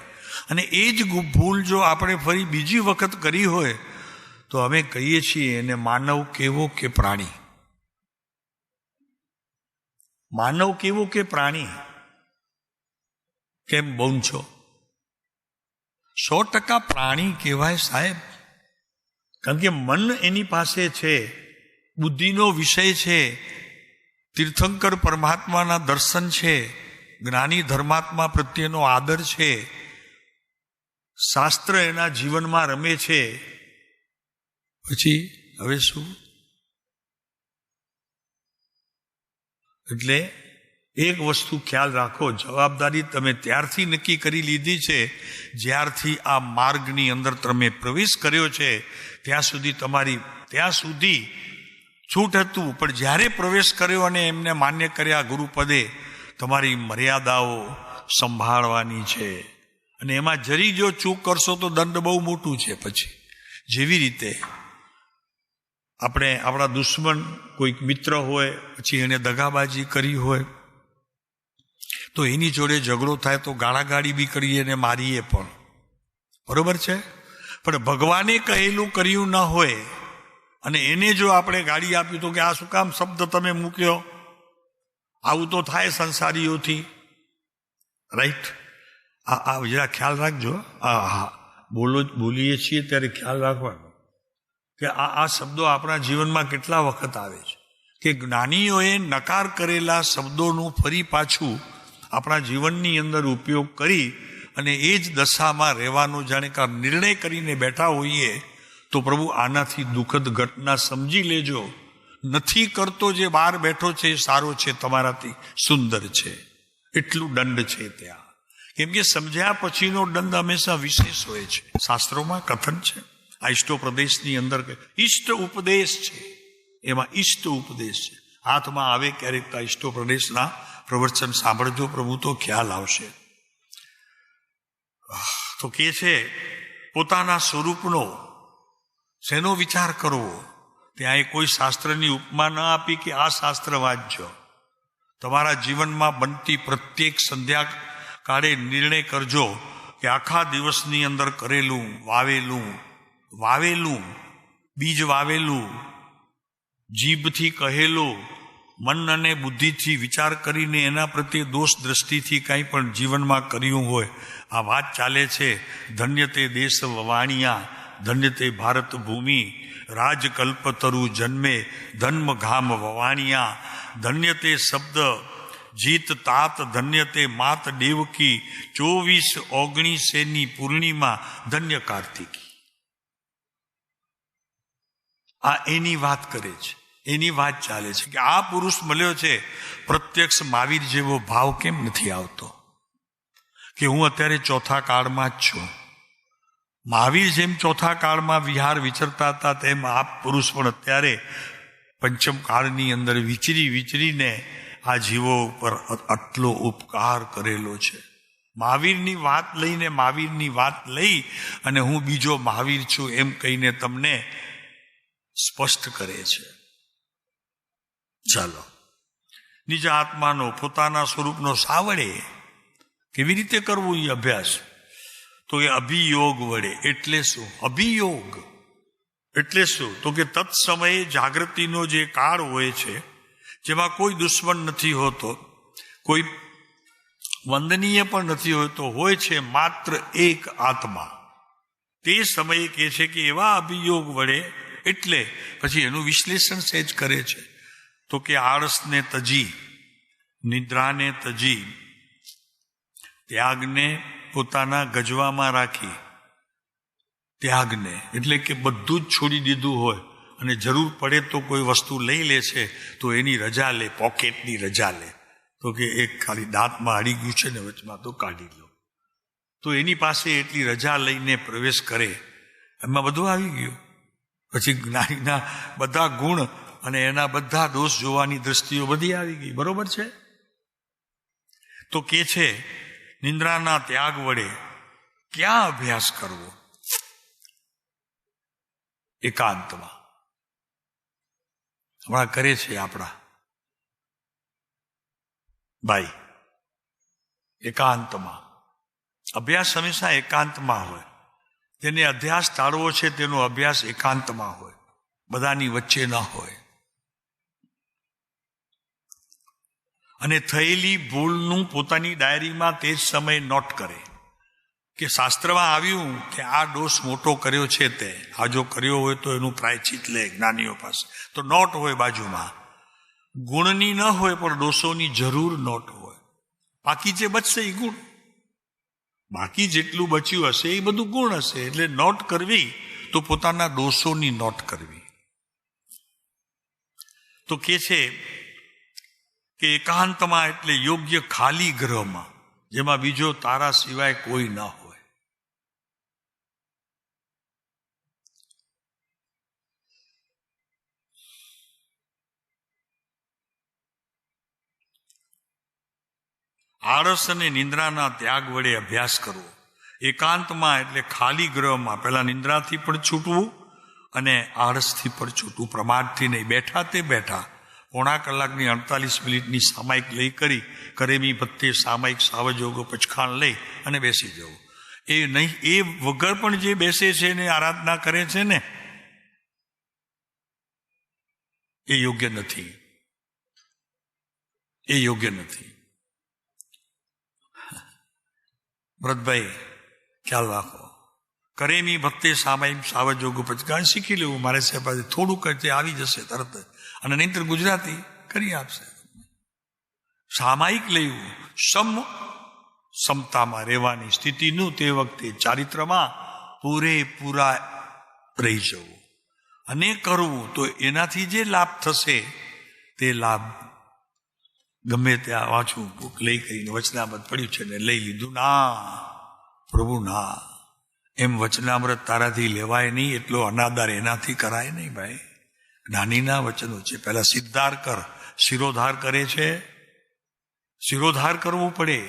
અને એ જ ભૂલ જો આપણે ફરી બીજી વખત કરી હોય તો અમે કહીએ છીએ એને માનવ કેવો કે પ્રાણી. માનવ કેવો કે પ્રાણી? કેમ બહુ છો? 100% પ્રાણી કહેવાય સાહેબ. કારણ કે મન એની પાસે છે, બુદ્ધિનો વિષય છે, તીર્થંકર પરમાત્માના દર્શન છે, જ્ઞાની ધર્માત્મા પ્રત્યેનો આદર છે, શાસ્ત્ર એના જીવનમાં રમે છે. પછી હવે શું? એટલે એક વસ્તુ ખ્યાલ રાખો, જવાબદારી તમે ત્યારથી નક્કી કરી લીધી છે જ્યારથી આ માર્ગની અંદર તમે પ્રવેશ કર્યો છે ત્યાં સુધી છૂટ હતું. પણ જ્યારે પ્રવેશ કર્યો અને એમને માન્ય કર્યા ગુરુપદે, તમારી મર્યાદાઓ સંભાળવાની છે. અને એમાં જરી જો ચૂક કરશો તો દંડ બહુ મોટું છે. પછી જેવી રીતે આપણે આપણા દુશ્મન કોઈક મિત્ર હોય, પછી એને દગાબાજી કરી હોય તો એની જોડે ઝઘડો થાય તો ગાળાગાળી બી કરીએ ને મારીએ પણ, બરોબર છે. પણ ભગવાને કહેલું કર્યું ન હોય અને એને જો આપણે ગાળી આપી તો કે આ શું કામ શબ્દ તમે મૂક્યો, આવું તો થાય સંસારીઓથી, રાઈટ? આ જરા ખ્યાલ રાખજો. બોલીએ છીએ ત્યારે ખ્યાલ રાખવાનો કે આ શબ્દો આપણા જીવનમાં કેટલા વખત આવે છે કે જ્ઞાનીઓએ નકાર કરેલા શબ્દોનું ફરી પાછું આપણા જીવનની અંદર ઉપયોગ કરી અને એ જ દશામાં રહેવાનો જાણે કે નિર્ણય કરીને બેઠા હોઈએ તો પ્રભુ આનાથી દુઃખદ ઘટના સમજી લેજો. નથી કરતો જે બહાર બેઠો છે એ સારો છે, તમારાથી સુંદર છે, એટલું દંડ છે ત્યાં. કેમ કે સમજ્યા પછીનો દંડ હંમેશા વિશેષ હોય છે. શાસ્ત્રોમાં કથન છે, આ ઇષ્ટોપદેશની અંદર ઇષ્ટ ઉપદેશ છે, એમાં ઇષ્ટ ઉપદેશ છે. હાથમાં આવે ક્યારેક આ ઇષ્ટોપદેશના પ્રવચન સાંભળજો, પ્રભુ તો ખ્યાલ આવશે. તો કે છે પોતાના સ્વરૂપનો શેનો વિચાર કરવો. ત્યાં એ કોઈ શાસ્ત્રની ઉપમા ન આપી કે આ શાસ્ત્ર વાંચજો. તમારા જીવનમાં બનતી પ્રત્યેક સંધ્યા કાળે નિર્ણય કરજો કે આખા દિવસની અંદર કરેલું, વાવેલું બીજ વાવેલું, જીભથી કહેલું, મન અને બુદ્ધિથી વિચાર કરીને એના પ્રત્યે દોષ દ્રષ્ટિથી કંઈ પણ જીવનમાં કર્યું હોય, આ વાત ચાલે છે. ધન્ય તે દેશ વવાણિયા, ધન્ય તે ભારત ભૂમિ, રાજકલ્પતરુ જન્મે ધન્મ ઘામ વવાણિયા, ધન્ય તે શબ્દ જીત તાત, ધન્ય તે માત દેવકી, 24-19 પૂર્ણિમા, ધન્ય કાર્તિકી. આ એની વાત કરે છે, એની વાત ચાલે છે કે આ પુરુષ મળ્યો છે. પ્રત્યક્ષ મહાવીર જેવો ભાવ કેમ નથી આવતો કે હું અત્યારે ચોથા કાળમાં જ છું. મહાવીર જેમ ચોથા કાળમાં વિહાર વિચરતા હતા તેમ આ પુરુષ પણ અત્યારે પંચમ કાળની અંદર વિચરીને આ જીવો ઉપર આટલો ઉપકાર કરેલો છે. મહાવીરની વાત લઈ અને હું બીજો મહાવીર છું એમ કહીને તમને સ્પષ્ટ કરે છે. ચાલો, નિજ આત્માનો પોતાના સ્વરૂપનો સાવડે કેવી રીતે કરવો એ અભ્યાસ, તો એ અભિયોગ વડે. એટલે શું અભિયોગ? એટલે શું? તો કે તત્સમયે જાગૃતિનો જે કાળ હોય છે જેમાં કોઈ દુશ્મન નથી હોતો, કોઈ વંદનીય પણ નથી હોતો, હોય છે માત્ર એક આત્મા. તે સમયે કહે છે કે એવા અભિયોગ વડે, એટલે પછી એનું વિશ્લેષણ સહેજ કરે છે. તો કે આળસને તજી, નિદ્રાને તજી, ત્યાગને પોતાના ગજવામાં રાખી, ત્યાગને એટલે કે બધું જ છોડી દીધું હોય અને જરૂર પડે તો કોઈ વસ્તુ લઈ લે છે તો એની રજા લે, પોકેટની રજા લે. તો કે એક ખાલી દાંતમાં અડી ગયું છે ને વચમાં, તો કાઢી લો. તો એની પાસે એટલી રજા લઈને પ્રવેશ કરે, એમાં બધું આવી ગયું. પછી જ્ઞાનીના બધા ગુણ અને એના બધા દોષ જોવાની દ્રષ્ટિઓ બધી આવી ગઈ. બરોબર છે? તો કે છે નિંદ્રાના ત્યાગ વડે ક્યાં અભ્યાસ કરવો? એકાંતમાં. હમણાં કરે છે આપણા ભાઈ એકાંતમાં. અભ્યાસ હંમેશા એકાંતમાં હોય. જેને અભ્યાસ ટાળવો છે તેનો અભ્યાસ એકાંતમાં હોય, બધાની વચ્ચે ન હોય. અને થયેલી ભૂલનું પોતાની ડાયરીમાં તે જ સમયે નોટ કરે કે શાસ્ત્રમાં આવ્યું કે આ દોષ મોટો કર્યો છે, તે આ જો કર્યો હોય તો એનું પ્રાયચિત લે જ્ઞાનીઓ પાસે. તો નોટ હોય બાજુમાં. ગુણની ન હોય પણ દોષોની જરૂર નોટ હોય. બાકી જે બચશે એ ગુણ, બાકી જેટલું બચ્યું હશે એ બધું ગુણ હશે. એટલે નોટ કરવી તો પોતાના દોષોની નોટ કરવી. તો કે છે કે એકાંતમાં એટલે યોગ્ય ખાલી ગ્રહમાં, જેમાં બીજો તારા સિવાય કોઈ ન હોય. આળસ અને નિંદ્રાના ત્યાગ વડે અભ્યાસ કરવો. એકાંતમાં એટલે ખાલી ગ્રહમાં પહેલા નિંદ્રાથી પણ છૂટવું અને આળસથી પણ છૂટવું. પ્રમાદથી નહીં. બેઠા તે બેઠા પોણા કલાકની 48 મિનિટની સામાયિક લઈ કરી કરેમી ભત્તે સામાયિક સાવજોગો પચખાણ લઈ અને બેસી જવું. એ નહીં, એ વગર પણ જે બેસે છે ને આરાધના કરે છે ને એ યોગ્ય નથી. એ યોગ્ય નથી. ભરતભાઈ ખ્યાલ રાખો. કરેમી ભક્તે સામાયિક સાવજોગો પચખાણ શીખી લેવું. મારે સાહેબ થોડુંક જે આવી જશે તરત જ, અને નહીંતર ગુજરાતી કરી આપશે. સામાયિક લેવું, સમતામાં રહેવાની સ્થિતિનું તે વખતે ચારિત્રમાં પૂરેપૂરા રહી જવું અને કરવું. તો એનાથી જે લાભ થશે તે લાભ ગમે ત્યાં વાંચવું, બુક લઈ કરીને વચનામૃત પડ્યું છે ને લઈ લીધું. ના પ્રભુ ના, એમ વચનામૃત તારાથી લેવાય નહીં. એટલો અનાદાર એનાથી કરાય નહીં ભાઈ. જ્ઞાનીના વચનો છે. પહેલા સિદ્ધાર કર. શિરોધાર કરે છે, શિરોધાર કરવું પડે.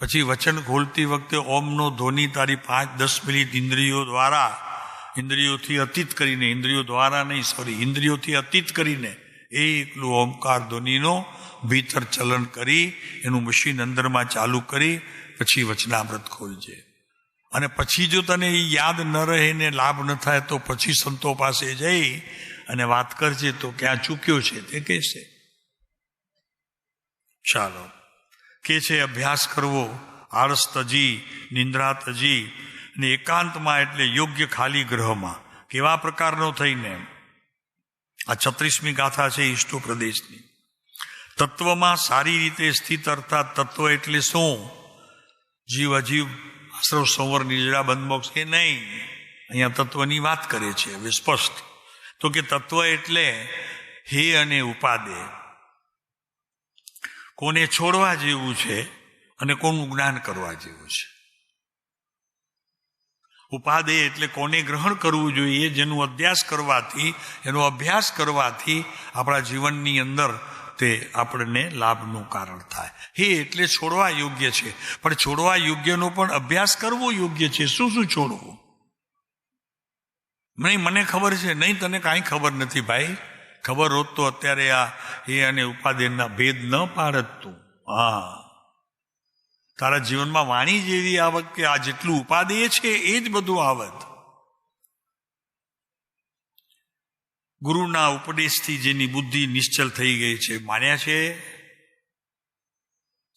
પછી વચન ખોલતી વખતે ઓમનો ધ્વનિ તારી 5-10 મિનિટ ઇન્દ્રિયોથી અતીત કરીને, ઇન્દ્રિયો દ્વારા નહીં, ઇન્દ્રિયોથી અતીત કરીને એકલું ઓમકાર ધ્વનિનો ભીતર ચલન કરી એનું મશીન અંદરમાં ચાલુ કરી પછી વચનામૃત ખોલજે. અને પછી જો તને એ યાદ ન રહે ને લાભ ન થાય તો પછી સંતો પાસે જઈ અને વાત કરજે તો ક્યાં ચૂક્યો છે તે કહેશે. ચાલો કે છે અભ્યાસ કરવો, આળસ તજી, નિંદ્રા તજી, ને એકાંતમાં એટલે યોગ્ય ખાલી ગ્રહમાં. કેવા પ્રકારનો થઈને? આ 36મી ગાથા છે ઈષ્ટોપ્રદેશની. તત્વમાં સારી રીતે સ્થિત, અર્થાત તત્વ એટલે શું? જીવ અજીવ, આશ્રવ સંવર નિજરા બંધ મોક્ષ કે નહીં. અહીંયા તત્વની વાત કરે છે હવે સ્પષ્ટ. તો કે તત્વ એટલે હે અને ઉપાદે. કોને છોડવા જેવું છે અને કોનું જ્ઞાન કરવા જેવું છે. ઉપાદે એટલે કોને ગ્રહણ કરવું જોઈએ, જેનું એનો અભ્યાસ કરવાથી આપણા જીવનની અંદર તે આપણને લાભનું કારણ થાય. હે એટલે છોડવા યોગ્ય છે, પણ છોડવા યોગ્યનો પણ અભ્યાસ કરવો યોગ્ય છે. શું શું છોડવું? નહીં મને ખબર છે, નહીં તને કાંઈ ખબર નથી ભાઈ. ખબર હોત તો અત્યારે આ એ અને ઉપાદેયના ભેદ ન પાડત તું. હા, તારા જીવનમાં વાણી જેવી આવત કે આ જેટલું ઉપાદેય છે એ જ બધું આવત. ગુરુના ઉપદેશથી જેની બુદ્ધિ નિશ્ચલ થઈ ગઈ છે, માન્યા છે?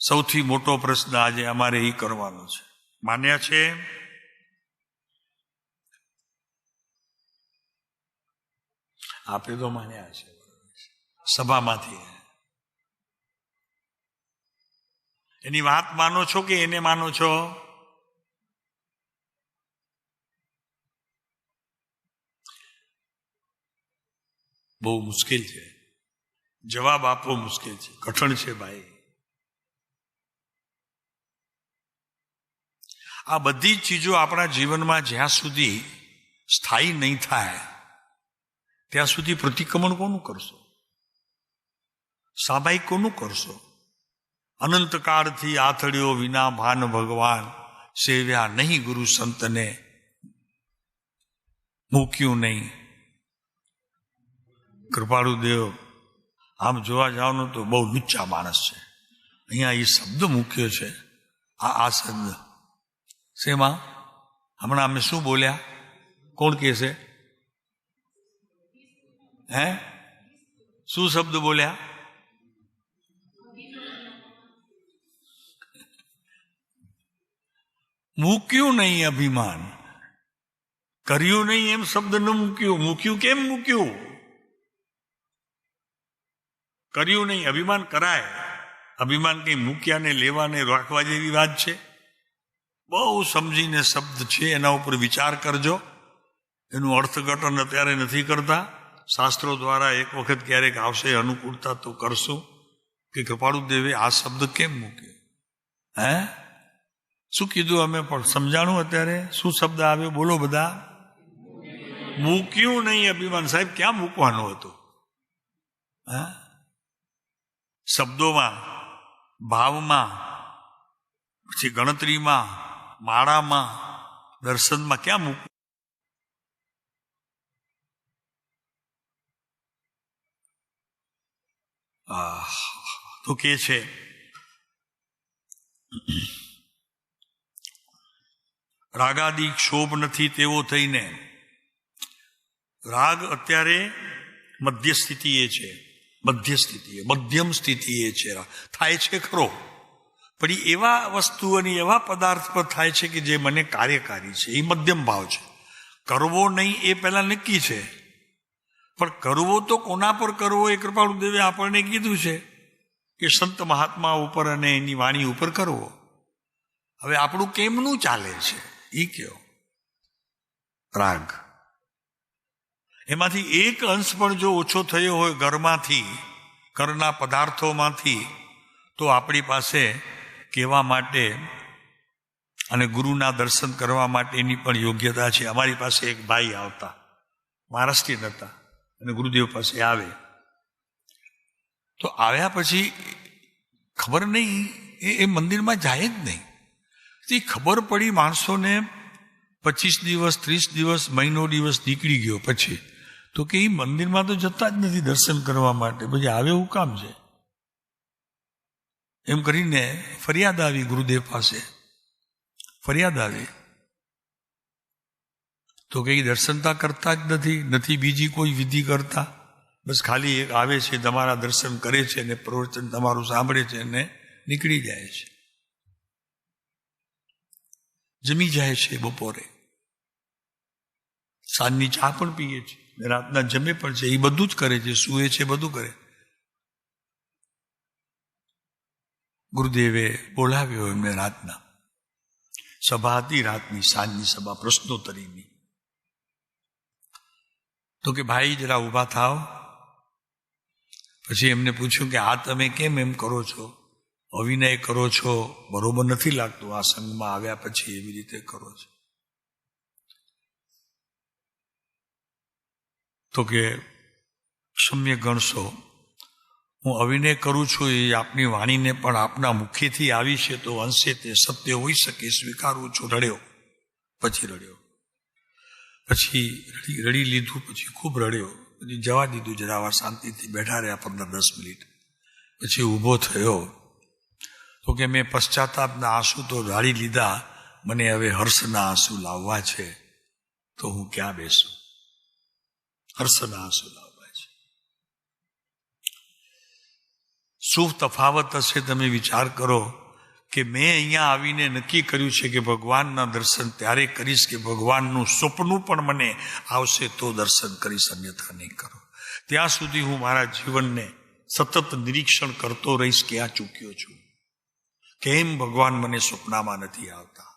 સૌથી મોટો પ્રશ્ન આજે અમારે એ કરવાનો છે. માન્યા છે? આપે તો માન્યા છે સભામાંથી. એની વાત માનો છો કે એને માનો છો? બહુ મુશ્કેલ છે. જવાબ આપવો મુશ્કેલ છે, કઠણ છે ભાઈ. આ બધી ચીજો આપણા જીવનમાં જ્યાં સુધી સ્થાયી નહીં થાય ત્યાં સુધી પ્રતિક્રમણ કોનું કરશો? સ્વાભાવિક કોનું કરશો? અનંતકાળથી આથડ્યો વિના ભાન ભગવાન, સેવ્યા નહીં ગુરુ સંતને, મૂક્યું નહીં. કૃપાળુદેવ આમ જોવા જાવનું તો બહુ લુચ્ચા માણસ છે. અહીંયા એ શબ્દ મૂક્યો છે, આ શબ્દ શેમાં? હમણાં અમે શું બોલ્યા? કોણ કહે છે? હે, શું શબ્દ બોલ્યા? મૂક્યું નહીં અભિમાન, કર્યું નહીં એમ શબ્દ ન મૂક્યું. મૂક્યું કેમ મૂક્યું? કર્યું નહીં. અભિમાન કરાય. અભિમાન કઈ મૂક્યા ને લેવા ને રાખવા જેવી વાત છે? બહુ સમજીને શબ્દ છે, એના ઉપર વિચાર કરજો. એનું અર્થઘટન અત્યારે નથી કરતા. શાસ્ત્રો દ્વારા એક વખત ક્યારેક આવશે અનુકૂળતા તો કરશું કે કૃપાળુદેવે આ શબ્દ કેમ મૂક્યો. હે, શું કીધું? અમે પણ સમજાણું અત્યારે શું શબ્દ આવ્યો? બોલો બધા. મૂક્યું નહીં અભિમાન. સાહેબ ક્યાં મૂકવાનું હતું? હા, શબ્દોમાં, ભાવમાં, પછી ગણતરીમાં, માળામાં, દર્શનમાં ક્યાં મૂકવું? તો કે છે રાગાદી ક્ષોભ નથી તેવો થઈને. રાગ અત્યારે મધ્ય સ્થિતિએ છે, મધ્યમ સ્થિતિએ છે. થાય છે ખરો, પણ એવા વસ્તુ અને એવા પદાર્થ પર થાય છે કે જે મને કાર્યકારી છે. એ મધ્યમ ભાવ છે. કરવો નહીં એ પહેલા નક્કી છે, પણ કરવો તો કોના પર કરવો એ કૃપાળુદેવે આપણને કીધું છે કે સંત મહાત્મા ઉપર અને એની વાણી ઉપર કરવો. હવે આપણું કેમનું ચાલે છે એ કયો? રાગ. એમાંથી એક અંશ પણ જો ઓછો થયો હોય ઘરમાંથી, ઘરના પદાર્થોમાંથી, તો આપણી પાસે કહેવા માટે અને ગુરુના દર્શન કરવા માટેની પણ યોગ્યતા છે. અમારી પાસે એક ભાઈ આવતા, મહારાષ્ટ્રીયન હતા, અને ગુરુદેવ પાસે આવે તો આવ્યા પછી ખબર નહીં એ મંદિરમાં જાય જ નહીં. તે ખબર પડી માણસોને 25 દિવસ 30 દિવસ મહિનો દિવસ નીકળી ગયો પછી તો કે એ મંદિરમાં તો જતા જ નથી દર્શન કરવા માટે, પછી આવે એવું કામ છે. એમ કરીને ફરિયાદ આવી ગુરુદેવ પાસે. ફરિયાદ આવી તો કે દર્શનતા કરતા જ નથી બીજી કોઈ વિધિ કરતા, બસ ખાલી એક આવે છે, તમારા દર્શન કરે છે ને પ્રવચન તમારું સાંભળે છે ને નીકળી જાય છે. જમી જાય છે, બપોરે સાંજની ચા પણ પીએ છે, રાતના જમે પણ છે, એ બધું જ કરે છે, સૂએ છે, બધું કરે. ગુરુદેવે બોલાવ્યો એમને રાતના. સભા હતી રાતની, સાંજની સભા પ્રશ્નોત્તરીની. તો કે ભાઈ જરા ઊભા થાવ. પછી એમને પૂછ્યું કે આ તમે કેમ એમ કરો છો? અવિનય કરો છો, બરોબર નથી લાગતું. આ સંઘમાં આવ્યા પછી એવી રીતે કરો છો. તો કે ક્ષમ્ય ગણશો, હું અવિનય કરું છું એ આપની વાણીને પણ આપના મુખેથી આવી છે તો અંશે તે સત્ય હોઈ શકે, સ્વીકારું છું. રડ્યો, પછી રડ્યો, પછી રડી લીધું, પછી ખૂબ રડ્યો, પછી જવા દીધું. જરા શાંતિથી બેઠા રહ્યા 15-10 મિનિટ. પછી ઊભો થયો તો કે મેં પશ્ચાતાપના આંસુ તો ઢાળી લીધા, મને હવે હર્ષના આંસુ લાવવા છે, તો હું ક્યાં બેસું? હર્ષના આંસુ લાવવા છે. શું તફાવત હશે તમે વિચાર કરો કે મેં અહીંયા આવીને નક્કી કર્યું છે કે ભગવાનના દર્શન ત્યારે કરીશ કે ભગવાનનું સ્વપ્નું પણ મને આવશે તો દર્શન કરીશ, અન્યથા નહીં કરો. ત્યાં સુધી હું મારા જીવનને સતત નિરીક્ષણ કરતો રહીશ કે આ ચૂક્યો છું, કેમ ભગવાન મને સ્વપ્નમાં નથી આવતા.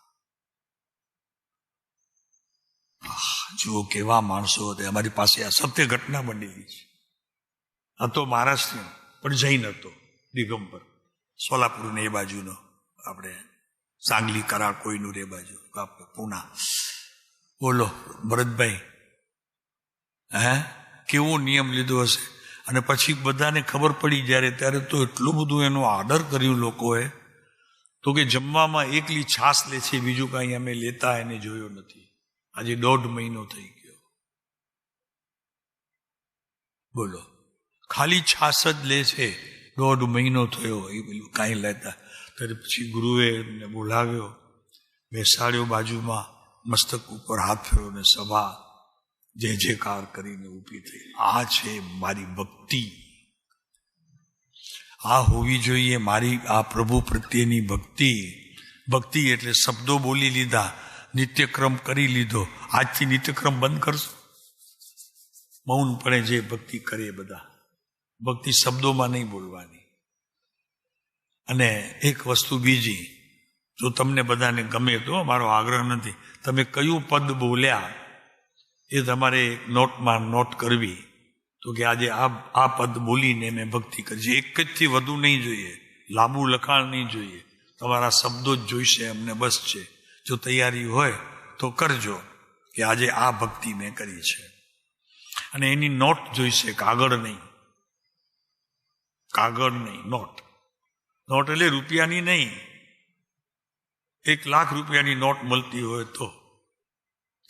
જુઓ કેવા માણસો હતા. અમારી પાસે આ સત્ય ઘટના બનેલી છે. આ તો મહારાષ્ટ્ર પણ જૈન હતો, દિગંબર, સોલાપુર ને એ બાજુનો, આપણે સાંગલી, કરાડ, કોઈનું એ બાજુ, પૂના. બોલો ભરતભાઈ, કેવો નિયમ લીધો હશે. અને પછી બધાને ખબર પડી જ્યારે, ત્યારે તો એટલું બધું એનો આદર કર્યું લોકોએ, તો કે જમવામાં એકલી છાશ લે છે, બીજું કાંઈ અમે લેતા એને જોયો નથી. આજે 1.5 મહિનો થઈ ગયો. બોલો, ખાલી છાશ જ લે છે, 1.5 મહિનો થયો, એ પેલું કાંઈ લેતા. ત્યારે પછી ગુરુએ એમને બોલાવ્યો, બેસાડ્યો બાજુમાં, મસ્તક ઉપર હાથ ફેર્યો ને સભા જય જયકાર કરીને ઊભી થઈ. આ છે મારી ભક્તિ, આ હોવી જોઈએ મારી આ પ્રભુ પ્રત્યેની ભક્તિ. ભક્તિ એટલે શબ્દો બોલી લીધા, નિત્યક્રમ કરી લીધો. આજથી નિત્યક્રમ બંધ કરશો, મૌનપણે જે ભક્તિ કરે બધા, ભક્તિ શબ્દોમાં નહીં બોલવાની. અને એક વસ્તુ બીજી, જો તમને બધાને ગમે તો, મારો આગ્રહ નથી, તમે કયું પદ બોલ્યા એ તમારે નોટમાં નોટ કરવી. તો કે આજે આ પદ બોલીને મેં ભક્તિ કરી છે. એક જ થી વધુ નહીં જોઈએ, લાંબુ લખાણ નહીં જોઈએ, તમારા શબ્દો જ જોઈશે અમને, બસ છે. જો તૈયારી હોય તો કરજો કે આજે આ ભક્તિ મેં કરી છે. અને એની નોટ જોઈશે, કાગળ નહીં, કાગળ નહીં, નોટ. નોટ એટલે રૂપિયાની નહીં, 1 લાખ રૂપિયાની નોટ મળતી હોય તો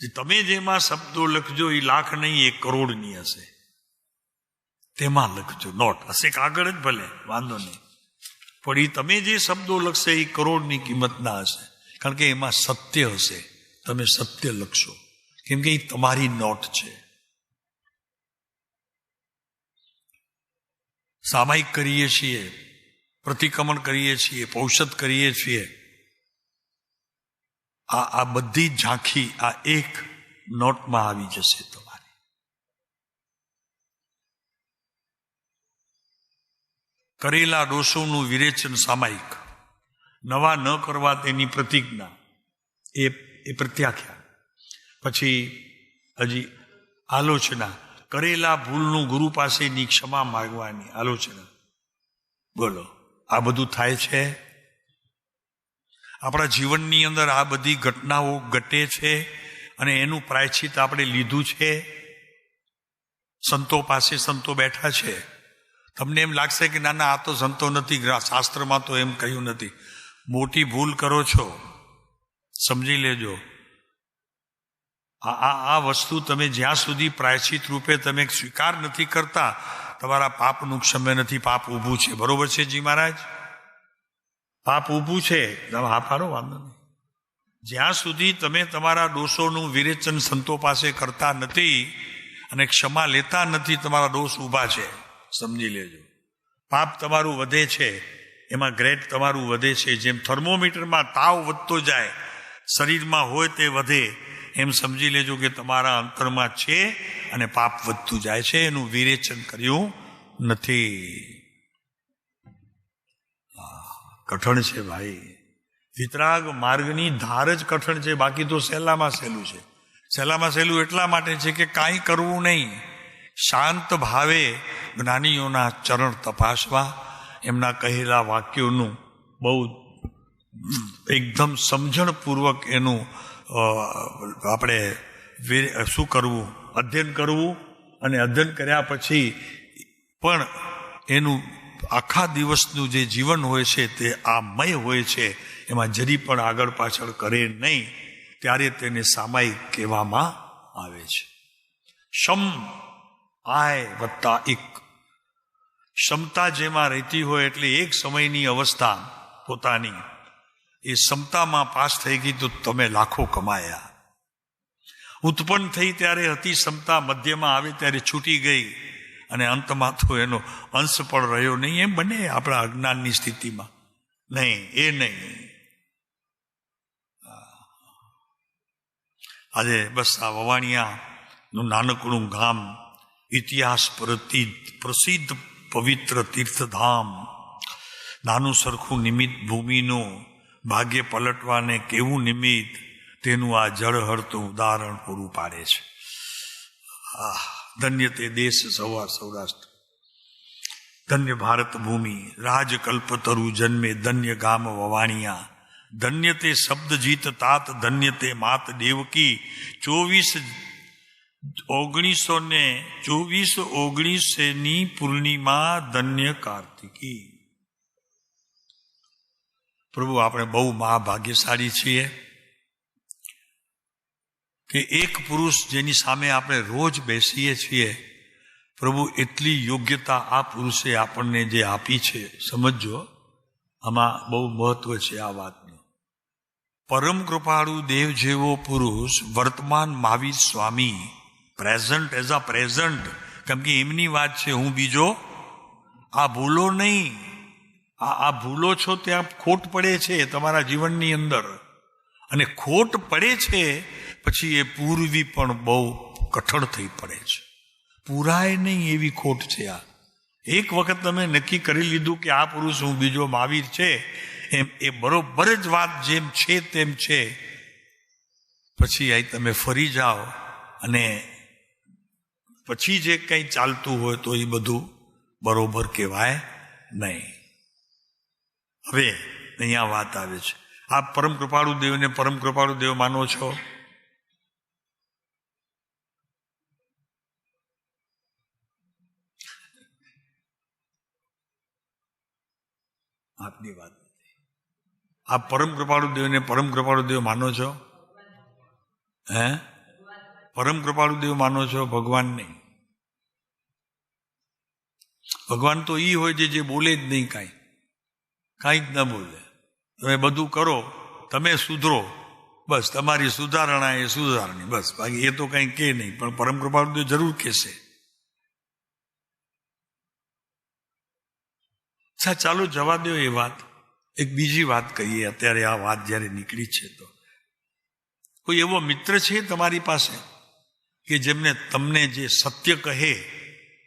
તમે જેમાં શબ્દો લખજો એ લાખ નહીં, 1 કરોડની હશે, તેમાં લખજો. નોટ હશે, કાગળ જ ભલે, વાંધો નહીં, પણ એ તમે જે શબ્દો લખશે એ કરોડની કિંમતના હશે, કારણ કે એમાં સત્ય હશે. તમે સત્ય લખશો, કેમ કે એ તમારી નોટ છે. સામાયિક કરીએ છીએ, પ્રતિક્રમણ કરીએ છીએ, પૌષધ કરીએ છીએ, આ બધી ઝાંખી આ એક નોટમાં આવી જશે તમારી. કરેલા દોષોનું વિરેચન સામાયિક, નવા ન કરવા તેની પ્રતિજ્ઞા, એ પ્રત્યાખ્યાન. પછી હજી આલોચના, કરેલા ભૂલનું ગુરુ પાસેની ક્ષમા માંગવાની આલોચના. બોલો, આ બધું થાય છે આપણા જીવનની અંદર. આ બધી ઘટનાઓ ઘટે છે અને એનું પ્રાયશ્ચિત આપણે લીધું છે. સંતો પાસે સંતો બેઠા છે. તમને એમ લાગશે કે ના ના, આ તો સંતો નથી, શાસ્ત્રમાં તો એમ કહ્યું નથી. મોટી ભૂલ કરો છો, સમજી લેજો. આ વસ્તુ તમે જ્યાં સુધી પ્રાયશ્ચિત રૂપે તમે સ્વીકાર નથી કરતા, તમારા પાપનું ક્ષમ્ય નથી. પાપ ઊભું છે, બરોબર છે જી મહારાજ? પાપ ઊભું છે, તમે હા પાડો, વાંધો નહીં. જ્યાં સુધી તમે તમારા દોષોનું વિરેચન સંતો પાસે કરતા નથી અને ક્ષમા લેતા નથી, તમારા દોષ ઊભા છે, સમજી લેજો. પાપ તમારું વધે છે, એમાં ગ્રેડ તમારું વધે છે. જેમ થર્મોમીટરમાં તાવ વધતો જાય, શરીરમાં હોય તે વધે, એમ સમજી લેજો કે તમારા અંતરમાં છે અને પાપ વધતું જાય છે, એનું વિરેચન કર્યું નથી. કઠણ છે ભાઈ, વિતરાગ માર્ગની ધાર જ કઠણ છે, બાકી તો સહેલામાં સહેલું છે. સહેલામાં સહેલું એટલા માટે છે કે કાંઈ કરવું નહીં, શાંત ભાવે જ્ઞાનીઓના ચરણ તપાસવા, એમના કહેલા વાક્યોનું બહુ એકદમ સમજણપૂર્વક એનું આપણે શું કરવું, અધ્યયન કરવું. અને અધ્યયન કર્યા પછી પણ એનું આખા દિવસનું જે જીવન હોય છે તે આ મય હોય છે, એમાં જરી પણ આગળ પાછળ કરે નહીં, ત્યારે તેને સામાયિક કહેવામાં આવે છે. શમ આય વત્તા એક, ક્ષમતા જેમાં રહેતી હોય, એટલે એક સમયની અવસ્થા પોતાની એ ક્ષમતામાં પાસ થઈ ગઈ તો તમે લાખો કમાયા. ઉત્પન્ન થઈ ત્યારે હતી ક્ષમતા, મધ્યમાં આવે ત્યારે છૂટી ગઈ અને અંતમાં તો એનો અંશ પણ રહ્યો નહીં. એમ બને આપણા અજ્ઞાનની સ્થિતિમાં? નહીં, એ નહીં. આજે બસ આ વવાણિયાનું નાનકડું ગામ, ઇતિહાસ પ્રસિદ્ધ પવિત્ર તીર્થધામ, નાનું સરખું નિમિત્ત ભૂમિનું ભાગ્ય પલટવાને કેવું નિમિત્ત, તેનું આ જળહળતું ઉદાહરણ પૂરું પાડે છે. ધન્ય તે દેશ સૌરાષ્ટ્ર. ધન્ય ભારત ભૂમિ, રાજકલ્પ તરુ જન્મે, ધન્ય ગામ વવાણિયા, ધન્ય તે શબ્દ જીત તાત, ધન્ય તે માત દેવકી. 24/19 પૂર્ણિમા, ધન્ય કાર્તિકી. પ્રભુ આપણે બહુ મહાભાગ્યશાળી છીએ કે એક પુરુષ જેની સામે આપણે રોજ બેસીએ છીએ, પ્રભુ એટલી યોગ્યતા આ પુરુષે આપણને જે આપી છે. સમજો, આમાં બહુ મહત્વ છે આ વાતનું. પરમ કૃપાળુ દેવ જેવો પુરુષ, વર્તમાન Mahavir Swami, present as a present, કેમ કે એમની વાત છે, હું બીજો. આ ભૂલો નહીં, આ ભૂલો છો ત્યાં ખોટ પડે છે તમારા જીવનની અંદર, અને ખોટ પડે છે પછી એ પૂરવી પણ બહુ કઠણ થઈ પડે છે. પૂરાય નહીં એવી ખોટ છે આ. એક વખત તમે નક્કી કરી લીધું કે આ પુરુષ હું બીજો મહાવીર છે, એમ એ બરોબર જ વાત જેમ છે તેમ છે, પછી અહીં તમે ફરી જાઓ અને પછી જે કંઈ ચાલતું હોય તો એ બધું બરોબર કહેવાય નહીં. હવે અહીંયા વાત આવે છે, આ પરમ કૃપાળુ દેવને પરમ કૃપાળુ દેવ માનો છો? આપની વાત. આ પરમ કૃપાળુ દેવને પરમ કૃપાળુ દેવ માનો છો? હે? પરમ કૃપાળુ દેવ માનો છો? ભગવાન નહીં. ભગવાન તો ઈ હોય છે જે બોલે જ નહીં, કાંઈ જ ન બોલે. તમે બધું કરો, તમે સુધરો, બસ તમારી સુધારણા એ સુધારણી, બસ. બાકી એ તો કંઈ કહે નહીં. પણ પરમ કૃપાળુ દેવ જરૂર કહેશે. ચાલો જવા દો એ વાત. એક બીજી વાત કહીએ. અત્યારે આ વાત જ્યારે નીકળી છે તો કોઈ એવો મિત્ર છે તમારી પાસે કે જેમને તમને જે સત્ય કહે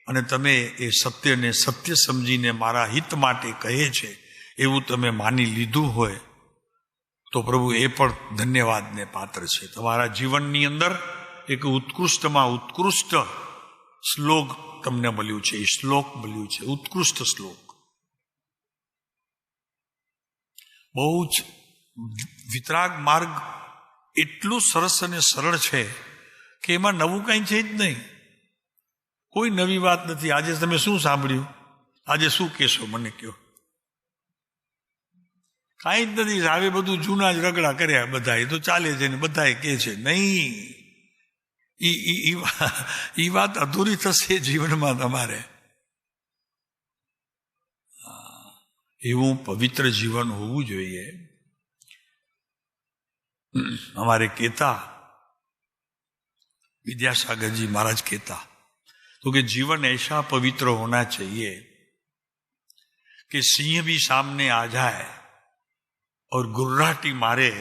અને તમે એ સત્યને સત્ય સમજીને મારા હિત માટે કહે છે એવું તમે માની લીધું હોય તો પ્રભુ એ પણ ધન્યવાદને પાત્ર છે. તમારા જીવનની અંદર એક ઉત્કૃષ્ટમાં ઉત્કૃષ્ટ શ્લોક તમને મળ્યું છે. એ શ્લોક મળ્યું છે, ઉત્કૃષ્ટ શ્લોક. બહુ જ વિતરાગ માર્ગ એટલું સરસ અને સરળ છે કે એમાં નવું કંઈ છે જ નહીં. કોઈ નવી વાત નથી. આજે તમે શું સાંભળ્યું? આજે શું કહેશો મને કહો? કાંઈ જ નથી. હવે બધું જૂના જ રગડા કર્યા બધા, એ તો ચાલે છે ને બધા કહે છે. નહીં, એ વાત અધૂરી થશે જીવનમાં તમારે. એવું પવિત્ર જીવન હોવું જોઈએ. અમારે કહેતા विद्यासागर जी महाराज कहता तो कि जीवन ऐसा पवित्र होना चाहिए कि सिंह भी सामने आ जाए और गुर्राटी मारे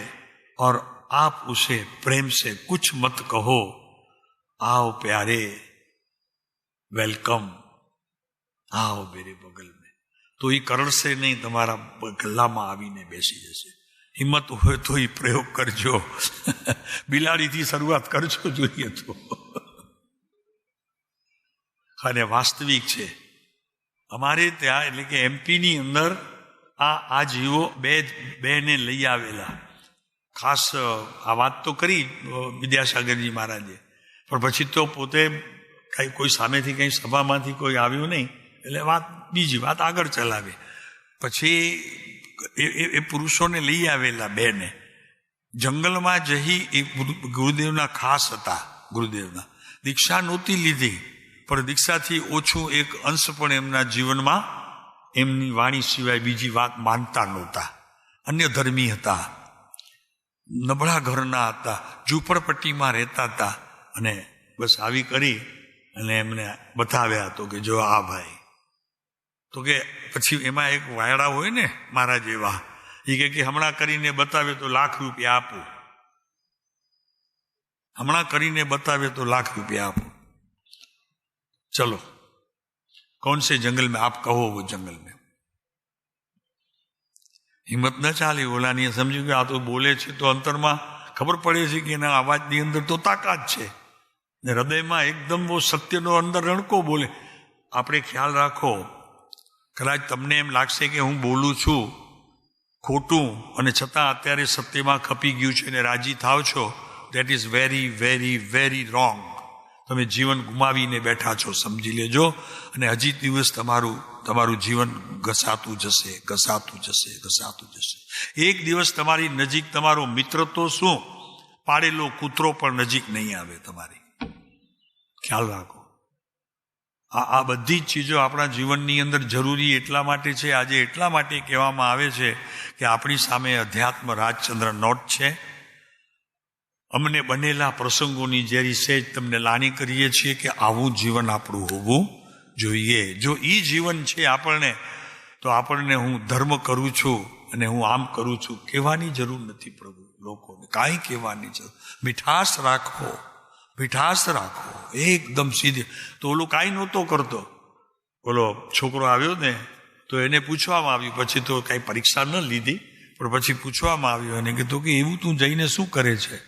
और आप उसे प्रेम से कुछ मत कहो, आओ प्यारे, वेलकम, आओ मेरे बगल में. तो ये करण से नहीं, तुम्हारा गला में आवीने बेसी जैसे. हिम्मत हो तो ही प्रयोग करजो. बिलाड़ी थी शुरुआत करजो જોઈએ તો. અને વાસ્તવિક છે અમારે ત્યાં, એટલે કે એમપીની અંદર આ જીવો બે ને લઈ આવેલા. ખાસ આ વાત તો કરી વિદ્યાસાગરજી મહારાજે, પણ પછી તો પોતે કોઈ સામેથી કઈ સભામાંથી કોઈ આવ્યું નહીં, એટલે વાત બીજી વાત આગળ ચલાવે. પછી એ પુરુષોને લઈ આવેલા બેને જંગલમાં જઈ. એ ગુરુદેવના ખાસ હતા. ગુરુદેવના દીક્ષા નહોતી લીધી, પણ દીક્ષાથી ઓછું એક અંશ પણ એમના જીવનમાં એમની વાણી સિવાય બીજી વાત માનતા નહોતા. અન્ય ધર્મી હતા, નબળા ઘરના હતા, ઝૂંપડપટ્ટીમાં રહેતા હતા. અને બસ આવી કરી અને એમને બતાવ્યા તો કે જો આ ભાઈ, તો કે પછી એમાં એક વાયડા હોય ને મારા જેવા, એ કે હમણાં કરીને બતાવે તો ₹1,00,000 આપું, હમણાં કરીને બતાવે તો ₹1,00,000 આપું. चलो कौन से जंगल में आप कहो वो जंगल में. हिम्मत न चाली. ओलानी समझ्યું કે આ તો બોલે છે તો અંતરમાં ખબર પડે છે કે એના અવાજની અંદર તો તાકાત છે ને હૃદયમાં એકદમ वो સત્યનો અંદર રણકો બોલે. આપણે ખ્યાલ રાખો, કદાચ તમને એમ લાગશે કે હું બોલું છું ખોટું અને છતાં અત્યારે સત્યમાં ખપી ગયું છે અને રાજી થાવ છો, that is very very very wrong. તમે જીવન ગુમાવીને બેઠા છો, સમજી લેજો. અને હજી દિવસ તમારું જીવન ઘસાતું જશે, ઘસાતું જશે, ઘસાતું જશે. એક દિવસ તમારી નજીક તમારો મિત્ર તો શું, પાડેલો કૂતરો પણ નજીક નહીં આવે તમારી. ખ્યાલ રાખો. આ બધી જ ચીજો આપણા જીવનની અંદર જરૂરી એટલા માટે છે, આજે એટલા માટે કહેવામાં આવે છે કે આપણી સામે અધ્યાત્મ રાજચંદ્ર નોટ છે. અમને બનેલા પ્રસંગોની જેરી સેજ તમને લાણી કરીએ છીએ કે આવું જીવન આપણું હોવું જોઈએ. જો એ જીવન છે આપણને, તો આપણને હું ધર્મ કરું છું અને હું આમ કરું છું કહેવાની જરૂર નથી. પ્રભુ લોકોને કાંઈ કહેવાની જરૂર. મીઠાશ રાખો, મીઠાશ રાખો એકદમ સીધી. તો ઓલો કાંઈ નહોતો કરતો. ઓલો છોકરો આવ્યો ને તો એને પૂછવામાં આવ્યું, પછી તો કાંઈ પરીક્ષા ન લીધી, પણ પછી પૂછવામાં આવ્યું એને કીધું કે એવું તું જઈને શું કરે છે?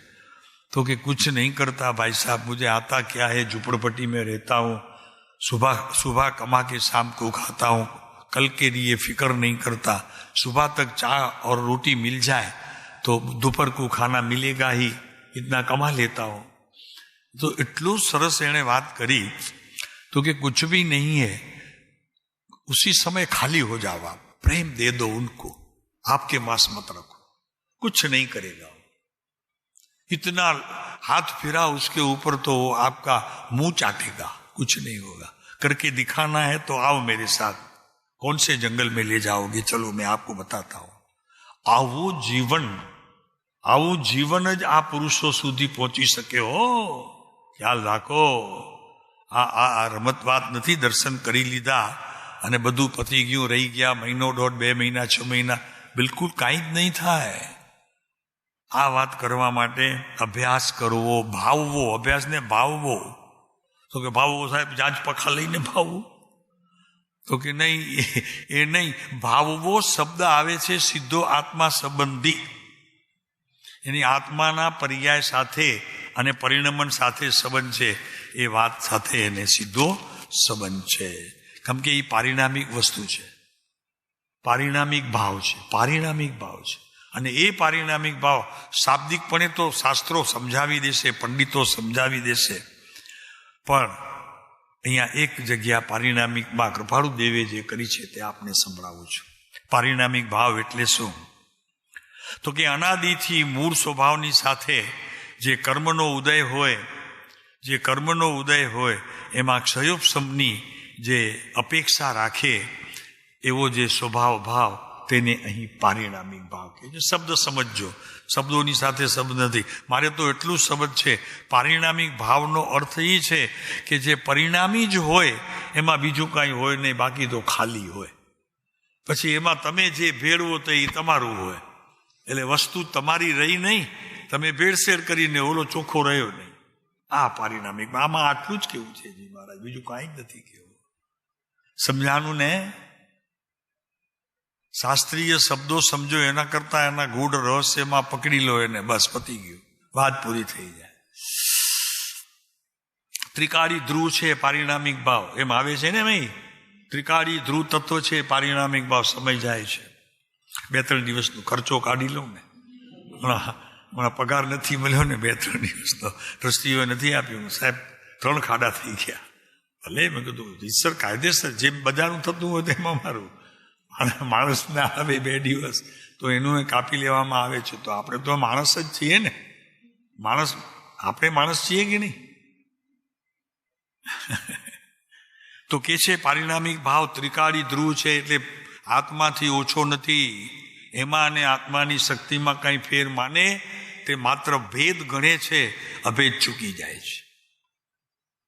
तो कि कुछ नहीं करता भाई साहब, मुझे आता क्या है, झुपड़पट्टी में रहता हूँ, सुबह कमा के शाम को खाता हूँ, कल के लिए फिक्र नहीं करता, सुबह तक चाय और रोटी मिल जाए तो दोपहर को खाना मिलेगा ही, इतना कमा लेता हूँ. तो इतलू सरस एने बात करी. तो कि कुछ भी नहीं है, उसी समय खाली हो जाओ आप, प्रेम दे दो उनको, आपके पास मत रखो, कुछ नहीं करेगा. इतना हाथ फिरा उसके ऊपर तो वो आपका मुंह चाटेगा, कुछ नहीं होगा. करके दिखाना है तो आओ मेरे साथ, कौन से जंगल में ले जाओगे, चलो मैं आपको बताता हूं. આવું જીવન જ આ પુરુષો સુધી પહોંચી શકે. હો ખ્યાલ રાખો. આ રમત વાત નથી. દર્શન કરી લીધા અને બધું પતી ગયું, રહી ગયા મહિનો, 1.5, 2 મહિના, 6 મહિના, બિલકુલ કાંઈ જ નહીં થાય. આ વાત કરવા માટે અભ્યાસ કરવો, ભાવવો, અભ્યાસને ભાવવો. તો કે ભાવવો સાહેબ જાંચ પખા લઈને ભાવવું? તો કે નહીં, એ નહીં. ભાવવો શબ્દ આવે છે સીધો આત્મા સંબંધી. એની આત્માના પર્યાય સાથે અને પરિણમન સાથે સંબંધ છે. એ વાત સાથે એને સીધો સંબંધ છે. કેમ કે એ પારિણામિક વસ્તુ છે, પારિણામિક ભાવ છે, પારિણામિક ભાવ છે. અને એ પારિણામિક ભાવ શાબ્દિકપણે તો શાસ્ત્રો સમજાવી દેશે, પંડિતો સમજાવી દેશે, પણ અહીંયા એક જગ્યા પારિણામિકમાં કૃપાળુ દેવે જે કરી છે તે આપને સંભળાવું છું. પારિણામિક ભાવ એટલે શું? તો કે અનાદિથી મૂળ સ્વભાવની સાથે જે કર્મનો ઉદય હોય, એમાં ક્ષયોપશમની જે અપેક્ષા રાખે એવો જે સ્વભાવ ભાવ, તેને અહીં પારિણામિક ભાવ કહે છે. શબ્દ સમજજો, શબ્દોની સાથે શબ્દ નથી. મારે તો એટલું શબ્દ છે. પારિણામિક ભાવનો અર્થ એ છે કે જે પરિણામી જ હોય એમાં બીજું કાંઈ હોય નહીં, બાકી તો ખાલી હોય. પછી એમાં તમે જે ભેળવો તો એ તમારું હોય. એટલે વસ્તુ તમારી રહી નહીં, તમે ભેળસેળ કરીને ઓલો ચોખ્ખો રહ્યો નહીં. આ પારિણામિક. આમાં આટલું જ કેવું છે જી મહારાજ, બીજું કાંઈ જ નથી કેવું. સમજાનું ને? શાસ્ત્રીય શબ્દો સમજો એના કરતા એના ગૂઢ રહસ્યમાં પકડી લો એને, બસ પતી ગયું, વાત પૂરી થઈ જાય. ત્રિકાળી ધ્રુવ છે પારિણામિક ભાવ, એમ આવે છે ને ભાઈ. ત્રિકાળી ધ્રુવ તત્વ છે પારિણામિક ભાવ. સમય જાય છે, 2-3 દિવસનો ખર્ચો કાઢી લઉં ને, હમણાં પગાર નથી મળ્યો ને, 2-3 દિવસનો ટ્રસ્ટીઓએ નથી આપ્યું સાહેબ, 3 ખાડા થઈ ગયા. ભલે મેં કીધું રીતસર કાયદેસર જેમ બધાનું થતું હોય તેમાં મારું માણસને આવે 2 દિવસ તો એનું કાપી લેવામાં આવે છે. તો આપણે તો માણસ જ છીએ ને, આપણે માણસ છીએ કે નહીં? તો કે છે પારિણામિક ભાવ ત્રિકાળી ધ્રુવ છે, એટલે આત્માથી ઓછો નથી. એમાં અને આત્માની શક્તિમાં કંઈ ફેર માને તે માત્ર ભેદ ગણે છે, અભેદ ચૂકી જાય છે.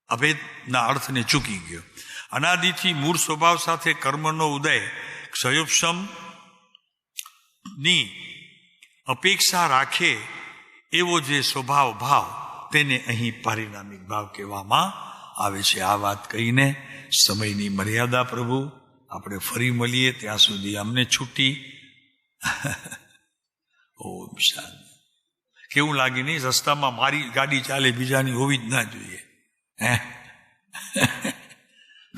અભેદના અર્થને ચૂકી ગયો. અનાદિથી મૂળ સ્વભાવ સાથે કર્મનો ઉદય, ક્ષયોપશમ ની અપેક્ષા રાખે એવો જે સ્વભાવ ભાવ, તેને અહીં પારિણામિક ભાવ કહેવામાં આવે છે. આ વાત કહીને સમયની મર્યાદા પ્રભુ, આપણે ફરી મળીએ ત્યાં સુધી અમને છૂટી. ઓમ શાંતિ. કેવું લાગે નહીં? રસ્તામાં મારી ગાડી ચાલે, બીજાની હોવી જ ના જોઈએ.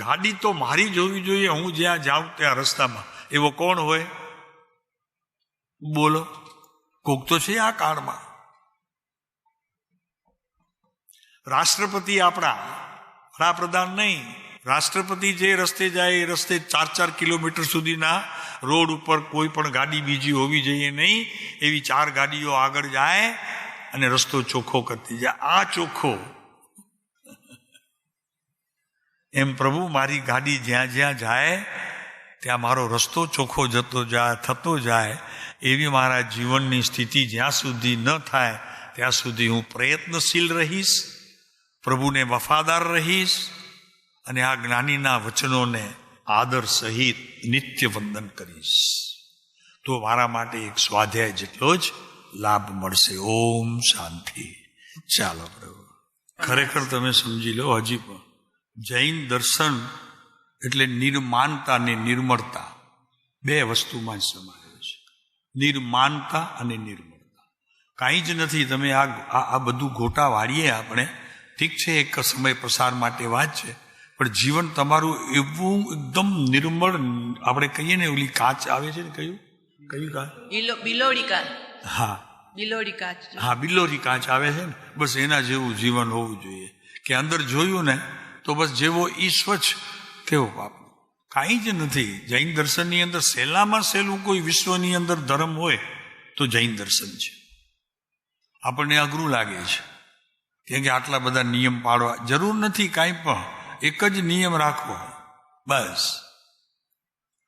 ગાડી તો મારી જોવી જોઈએ, હું જ્યાં જાઉં ત્યાં રસ્તામાં. એવો કોણ હોય બોલો? કોક તો છે આ કાળમાં. રાષ્ટ્રપતિ આપણા વડાપ્રધાન નહીં, રાષ્ટ્રપતિ જે રસ્તે જાય એ રસ્તે 4-4 કિલોમીટર સુધીના રોડ ઉપર કોઈ પણ ગાડી બીજી હોવી જોઈએ નહીં, એવી 4 ગાડીઓ આગળ જાય અને રસ્તો ચોખ્ખો કરતી જાય. આ ચોખ્ખો. એમ પ્રભુ મારી ગાડી જ્યાં જ્યાં જાય ત્યાં મારો રસ્તો ચોખ્ખો થતો જાય. એવી મારા જીવનની સ્થિતિ જ્યાં સુધી ન થાય ત્યાં સુધી હું પ્રયત્નશીલ રહીશ, પ્રભુને વફાદાર રહીશ અને આ જ્ઞાનીના વચનોને આદર સહિત નિત્ય વંદન કરીશ. તો મારા માટે એક સ્વાધ્યાય જેટલો જ લાભ મળશે. ઓમ શાંતિ. ચાલો પ્રભુ, ખરેખર તમે સમજી લો, હજી પણ જૈન દર્શન એટલે નિર્માનતા ને નિર્મળતા, 2 વસ્તુમાં જ સમાયેલો છે. નિર્માનતા અને નિર્મળતા. કાંઈ જ નથી. તમે આ બધું ગોટા વાળીએ આપણે, ઠીક છે, એક સમય પ્રસાર માટે વાત છે, પણ જીવન તમારું એવું એકદમ નિર્મળ, આપણે કહીએ ને ઓલી કાચ આવે છે ને, કયું કાચ? બિલોડી કાચ. હા, બિલોડી કાચ. હા, બિલોરી કાચ આવે છે ને, બસ એના જેવું જીવન હોવું જોઈએ કે અંદર જોયું ને તો બસ જેવો ઈ સ્વચ્છ તેવો પાપ. કાંઈ જ નથી. જૈન દર્શનની અંદર સહેલામાં સહેલું કોઈ વિશ્વની અંદર ધર્મ હોય તો જૈન દર્શન છે. આપણને અઘરું લાગે છે કેમ કે આટલા બધા નિયમ પાડવા જરૂર નથી. કાંઈ પણ એક જ નિયમ રાખવો, બસ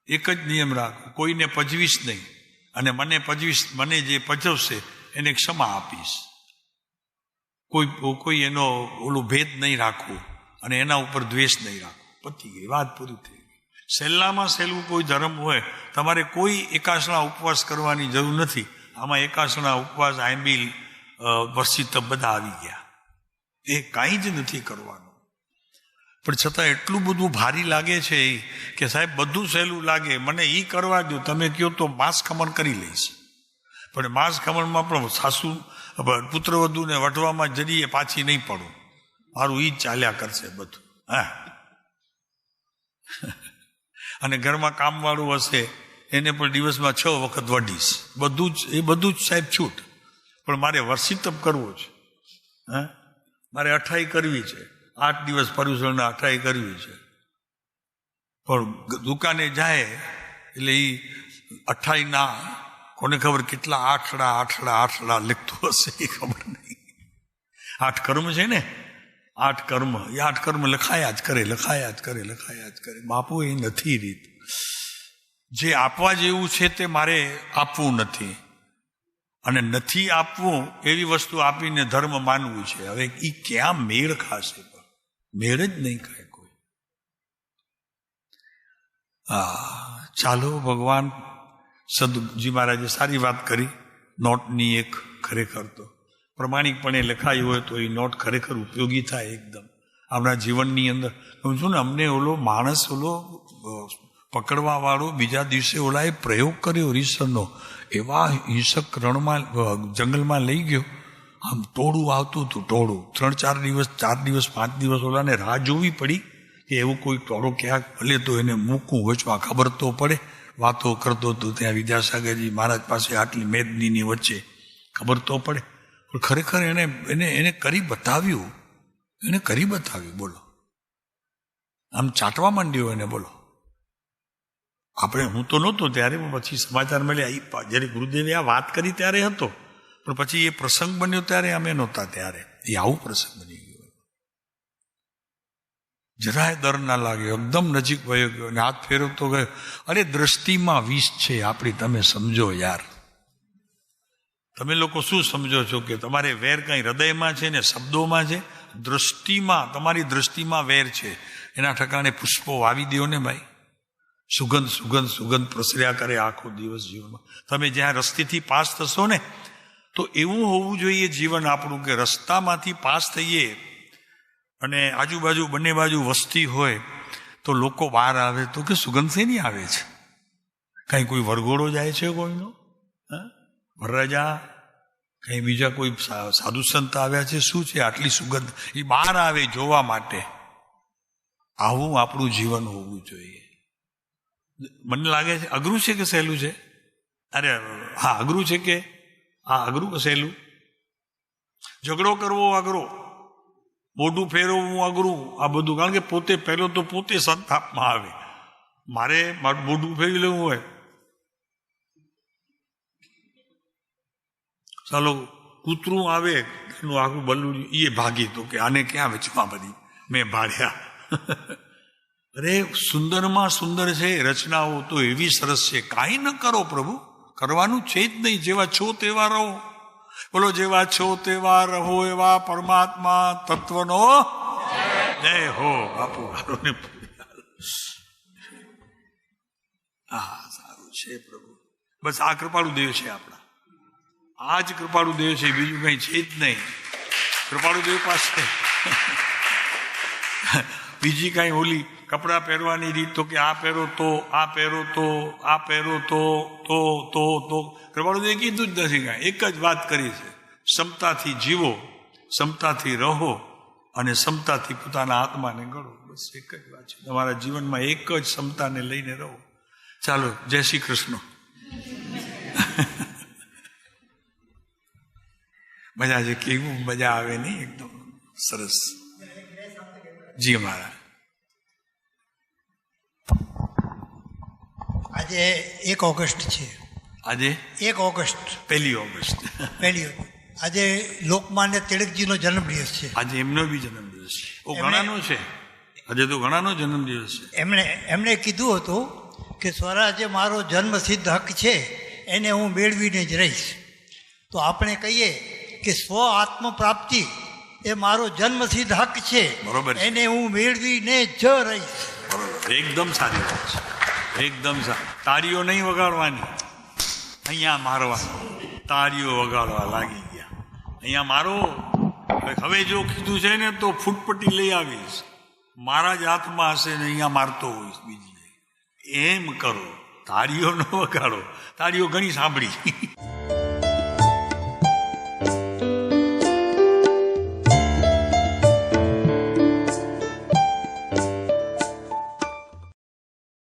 એક જ નિયમ રાખવો. કોઈને પજવીશ નહીં અને મને જે પજવશે એને ક્ષમા આપીશ. કોઈ એનો ઓલું ભેદ નહીં રાખવું અને એના ઉપર દ્વેષ નહીં રાખવો. પતી ગઈ વાત, પૂરી થઈ ગઈ. સહેલામાં સહેલું કોઈ ધર્મ હોય, તમારે કોઈ એકાસણા ઉપવાસ કરવાની જરૂર નથી. આમાં એકાસણા ઉપવાસ, આંબીલ, વર્ષિતપ બધા આવી ગયા. એ કાંઈ જ નથી કરવાનું. પણ છતાં એટલું બધું ભારી લાગે છે કે સાહેબ બધું સહેલું લાગે, મને એ કરવા દો, તમે કહો તો માંસ ખમણ કરી લઈશ. પણ માંસ ખમણમાં પણ સાસુ પુત્રવધુને વઢવામાં જરીએ પાછી નહીં પડું, મારું ઈ જ ચાલ્યા કરશે બધું. હા, અને ઘરમાં કામવાળું હશે એને પણ દિવસમાં 6 વખત વઢીશ. બધું જ સાહેબ છૂટ. પણ મારે વર્ષિતપ કરવો છે, હા, મારે અઠાઈ કરવી છે, 8 દિવસ પર્યુષણના અઠાઈ કરવી છે. પણ દુકાને જાય એટલે એ અઠાઈના કોને ખબર કેટલા આઠડા લખતું હશે એ ખબર નહીં. 8 કર્મ છે ને, 8 કર્મ, એ 8 કર્મ લખાયા જ કરે. બાપુ એ નથી રીત. જે આપવા જેવું છે તે મારે આપવું નથી, અને નથી આપવું એવી વસ્તુ આપીને ધર્મ માનવું છે. હવે એ ક્યાં મેળ ખાશે? મેળ જ નહીં ખાય કોઈ. ચાલો, ભગવાન સદજી મહારાજે સારી વાત કરી. નોટની એક ખરેખર તો પ્રમાણિકપણે લખાયું હોય તો એ નોટ ખરેખર ઉપયોગી થાય એકદમ આપણા જીવનની અંદર. સમજો ને, અમને માણસ પકડવા વાળો બીજા દિવસે એ પ્રયોગ કર્યો રીસરનો. એવા હિંસક રણમાં, જંગલમાં લઈ ગયો. આમ ટોળું આવતું હતું, ટોળું 3-4 દિવસ 4 દિવસ 5 દિવસ ઓલાને રાહ જોવી પડી કે એવું કોઈ ટોળો ક્યાંક ભલે તો એને મૂકવું, વચમાં ખબર તો પડે. વાતો કરતો હતો ત્યાં વિદ્યાસાગરજી મહારાજ પાસે આટલી મેદનીની વચ્ચે, ખબર તો પડે. પણ ખરેખર એને કરી બતાવ્યું. બોલો, આમ ચાટવા માંડ્યો એને. બોલો, હું તો નહોતો ત્યારે, પછી સમાચાર મળ્યા જ્યારે ગુરુદેવે આ વાત કરી ત્યારે હતો, પણ પછી એ પ્રસંગ બન્યો ત્યારે અમે નહોતા. ત્યારે એ આવું પ્રસંગ બની ગયો. જરાય ડર ના લાગ્યો, એકદમ નજીક વયો ગયો અને હાથ ફેરવતો ગયો. અરે દ્રષ્ટિમાં વિષ છે આપણી, તમે સમજો યાર. તમે લોકો શું સમજો છો કે તમારે વેર કઈ હૃદયમાં છે ને શબ્દોમાં છે? દ્રષ્ટિમાં, તમારી દ્રષ્ટિમાં વેર છે. એના ઠકાણે પુષ્પો વાવી દો ને ભાઈ. સુગંધ પ્રસર્યા કરે આખો દિવસ જીવનમાં. તમે જ્યાં રસ્તેથી પાસ થશો ને તો એવું હોવું જોઈએ જીવન આપણું કે રસ્તામાંથી પાસ થઈએ અને આજુબાજુ બંને બાજુ વસ્તી હોય તો લોકો બહાર આવે તો કે સુગંધ શેની આવે છે? કઈ કોઈ વરઘોડો જાય છે કોઈનો? વરરાજા કઈ બીજા કોઈ સાધુ સંત આવ્યા છે? શું છે આટલી સુગંધ? એ બહાર આવે જોવા માટે. આવું આપણું જીવન હોવું જોઈએ. મને લાગે છે અઘરું છે કે સહેલું છે? અરે હા, અઘરું છે કે હા, અઘરું કે સહેલું? ઝઘડો કરવો અઘરો, મોઢું ફેરવવું અઘરું, આ બધું. કારણ કે પોતે પહેલો તો પોતે સંતાપમાં આવે. મારે મારું મોઢું ફેરવી લેવું હોય, ચાલો કૂતરું આવે એનું આખું બલ્લું એ ભાગી, તો કે આને ક્યાં વચમાં બધી મેં ભાડ્યા. અરે સુંદરમાં સુંદર છે રચનાઓ તો એવી સરસ છે. કાંઈ ન કરો પ્રભુ, કરવાનું છે જ નહીં. જેવા છો તેવા રહો. બોલો, જેવા છો તેવા રહો એવા પરમાત્મા તત્વનો જય હો. બાપુ હારોને હા, સારું છે પ્રભુ. બસ આ કૃપાળુ દેવ છે આપણા, આ જ કૃપાળુ દેવ છે, બીજું કઈ છે જ નહીં. કૃપાળુ દેવ પાસે બીજી કઈ ઓલી કપડાં પહેરવાની રીત તો કે આ પહેરો તો, આ પહેરો તો, આ પહેરો તો કૃપાળુ દેવ કીધું જ નથી કાંઈ. એક જ વાત કરી છે, ક્ષમતાથી જીવો, ક્ષમતાથી રહો અને ક્ષમતાથી પોતાના આત્માને ગણો. બસ એક જ વાત છે. તમારા જીવનમાં એક જ ક્ષમતાને લઈને રહો. ચાલો, જય શ્રી કૃષ્ણ. મજા છે, કેવું મજા આવે નહીં? એકદમ સરસ. જી મહારાજ. આજે 1 ઓગસ્ટ છે. આજે 1 ઓગસ્ટ, 1 ઓગસ્ટ. આજે લોકમાન્ય તિલકજીનો જન્મદિવસ છે. આજે એમનો બી જન્મદિવસ છે. ઓ, ઘણાનો છે આજે તો, ઘણાનો જન્મદિવસ છે. એમણે કીધું હતું કે સ્વરાજ્ય મારો જન્મસિદ્ધ હક છે, એને હું મેળવીને જ રહીશ. તો આપણે કહીએ કે સ્વ આત્મ પ્રાપ્તિ એ મારો જન્મસિદ્ધ હક છે, બરોબર છે. એને હું મેળવીને જ રહીશ. બરોબર, એકદમ સારી વાત છે, એકદમ સારી. તાળીઓ નહીં વગાડવાની, અહીંયા મારવાની. તાળીઓ વગાડવા લાગી ગયા, અહીંયા મારો. હવે જો કીધું છે ને તો ફૂટપટ્ટી લઈ આવીશ, મારા જ હાથમાં હશે ને અહીંયા મારતો હોઈશ બીજી. એમ કરો, તાળીઓ ન વગાડો. તાળીઓ ઘણી સાંભળી.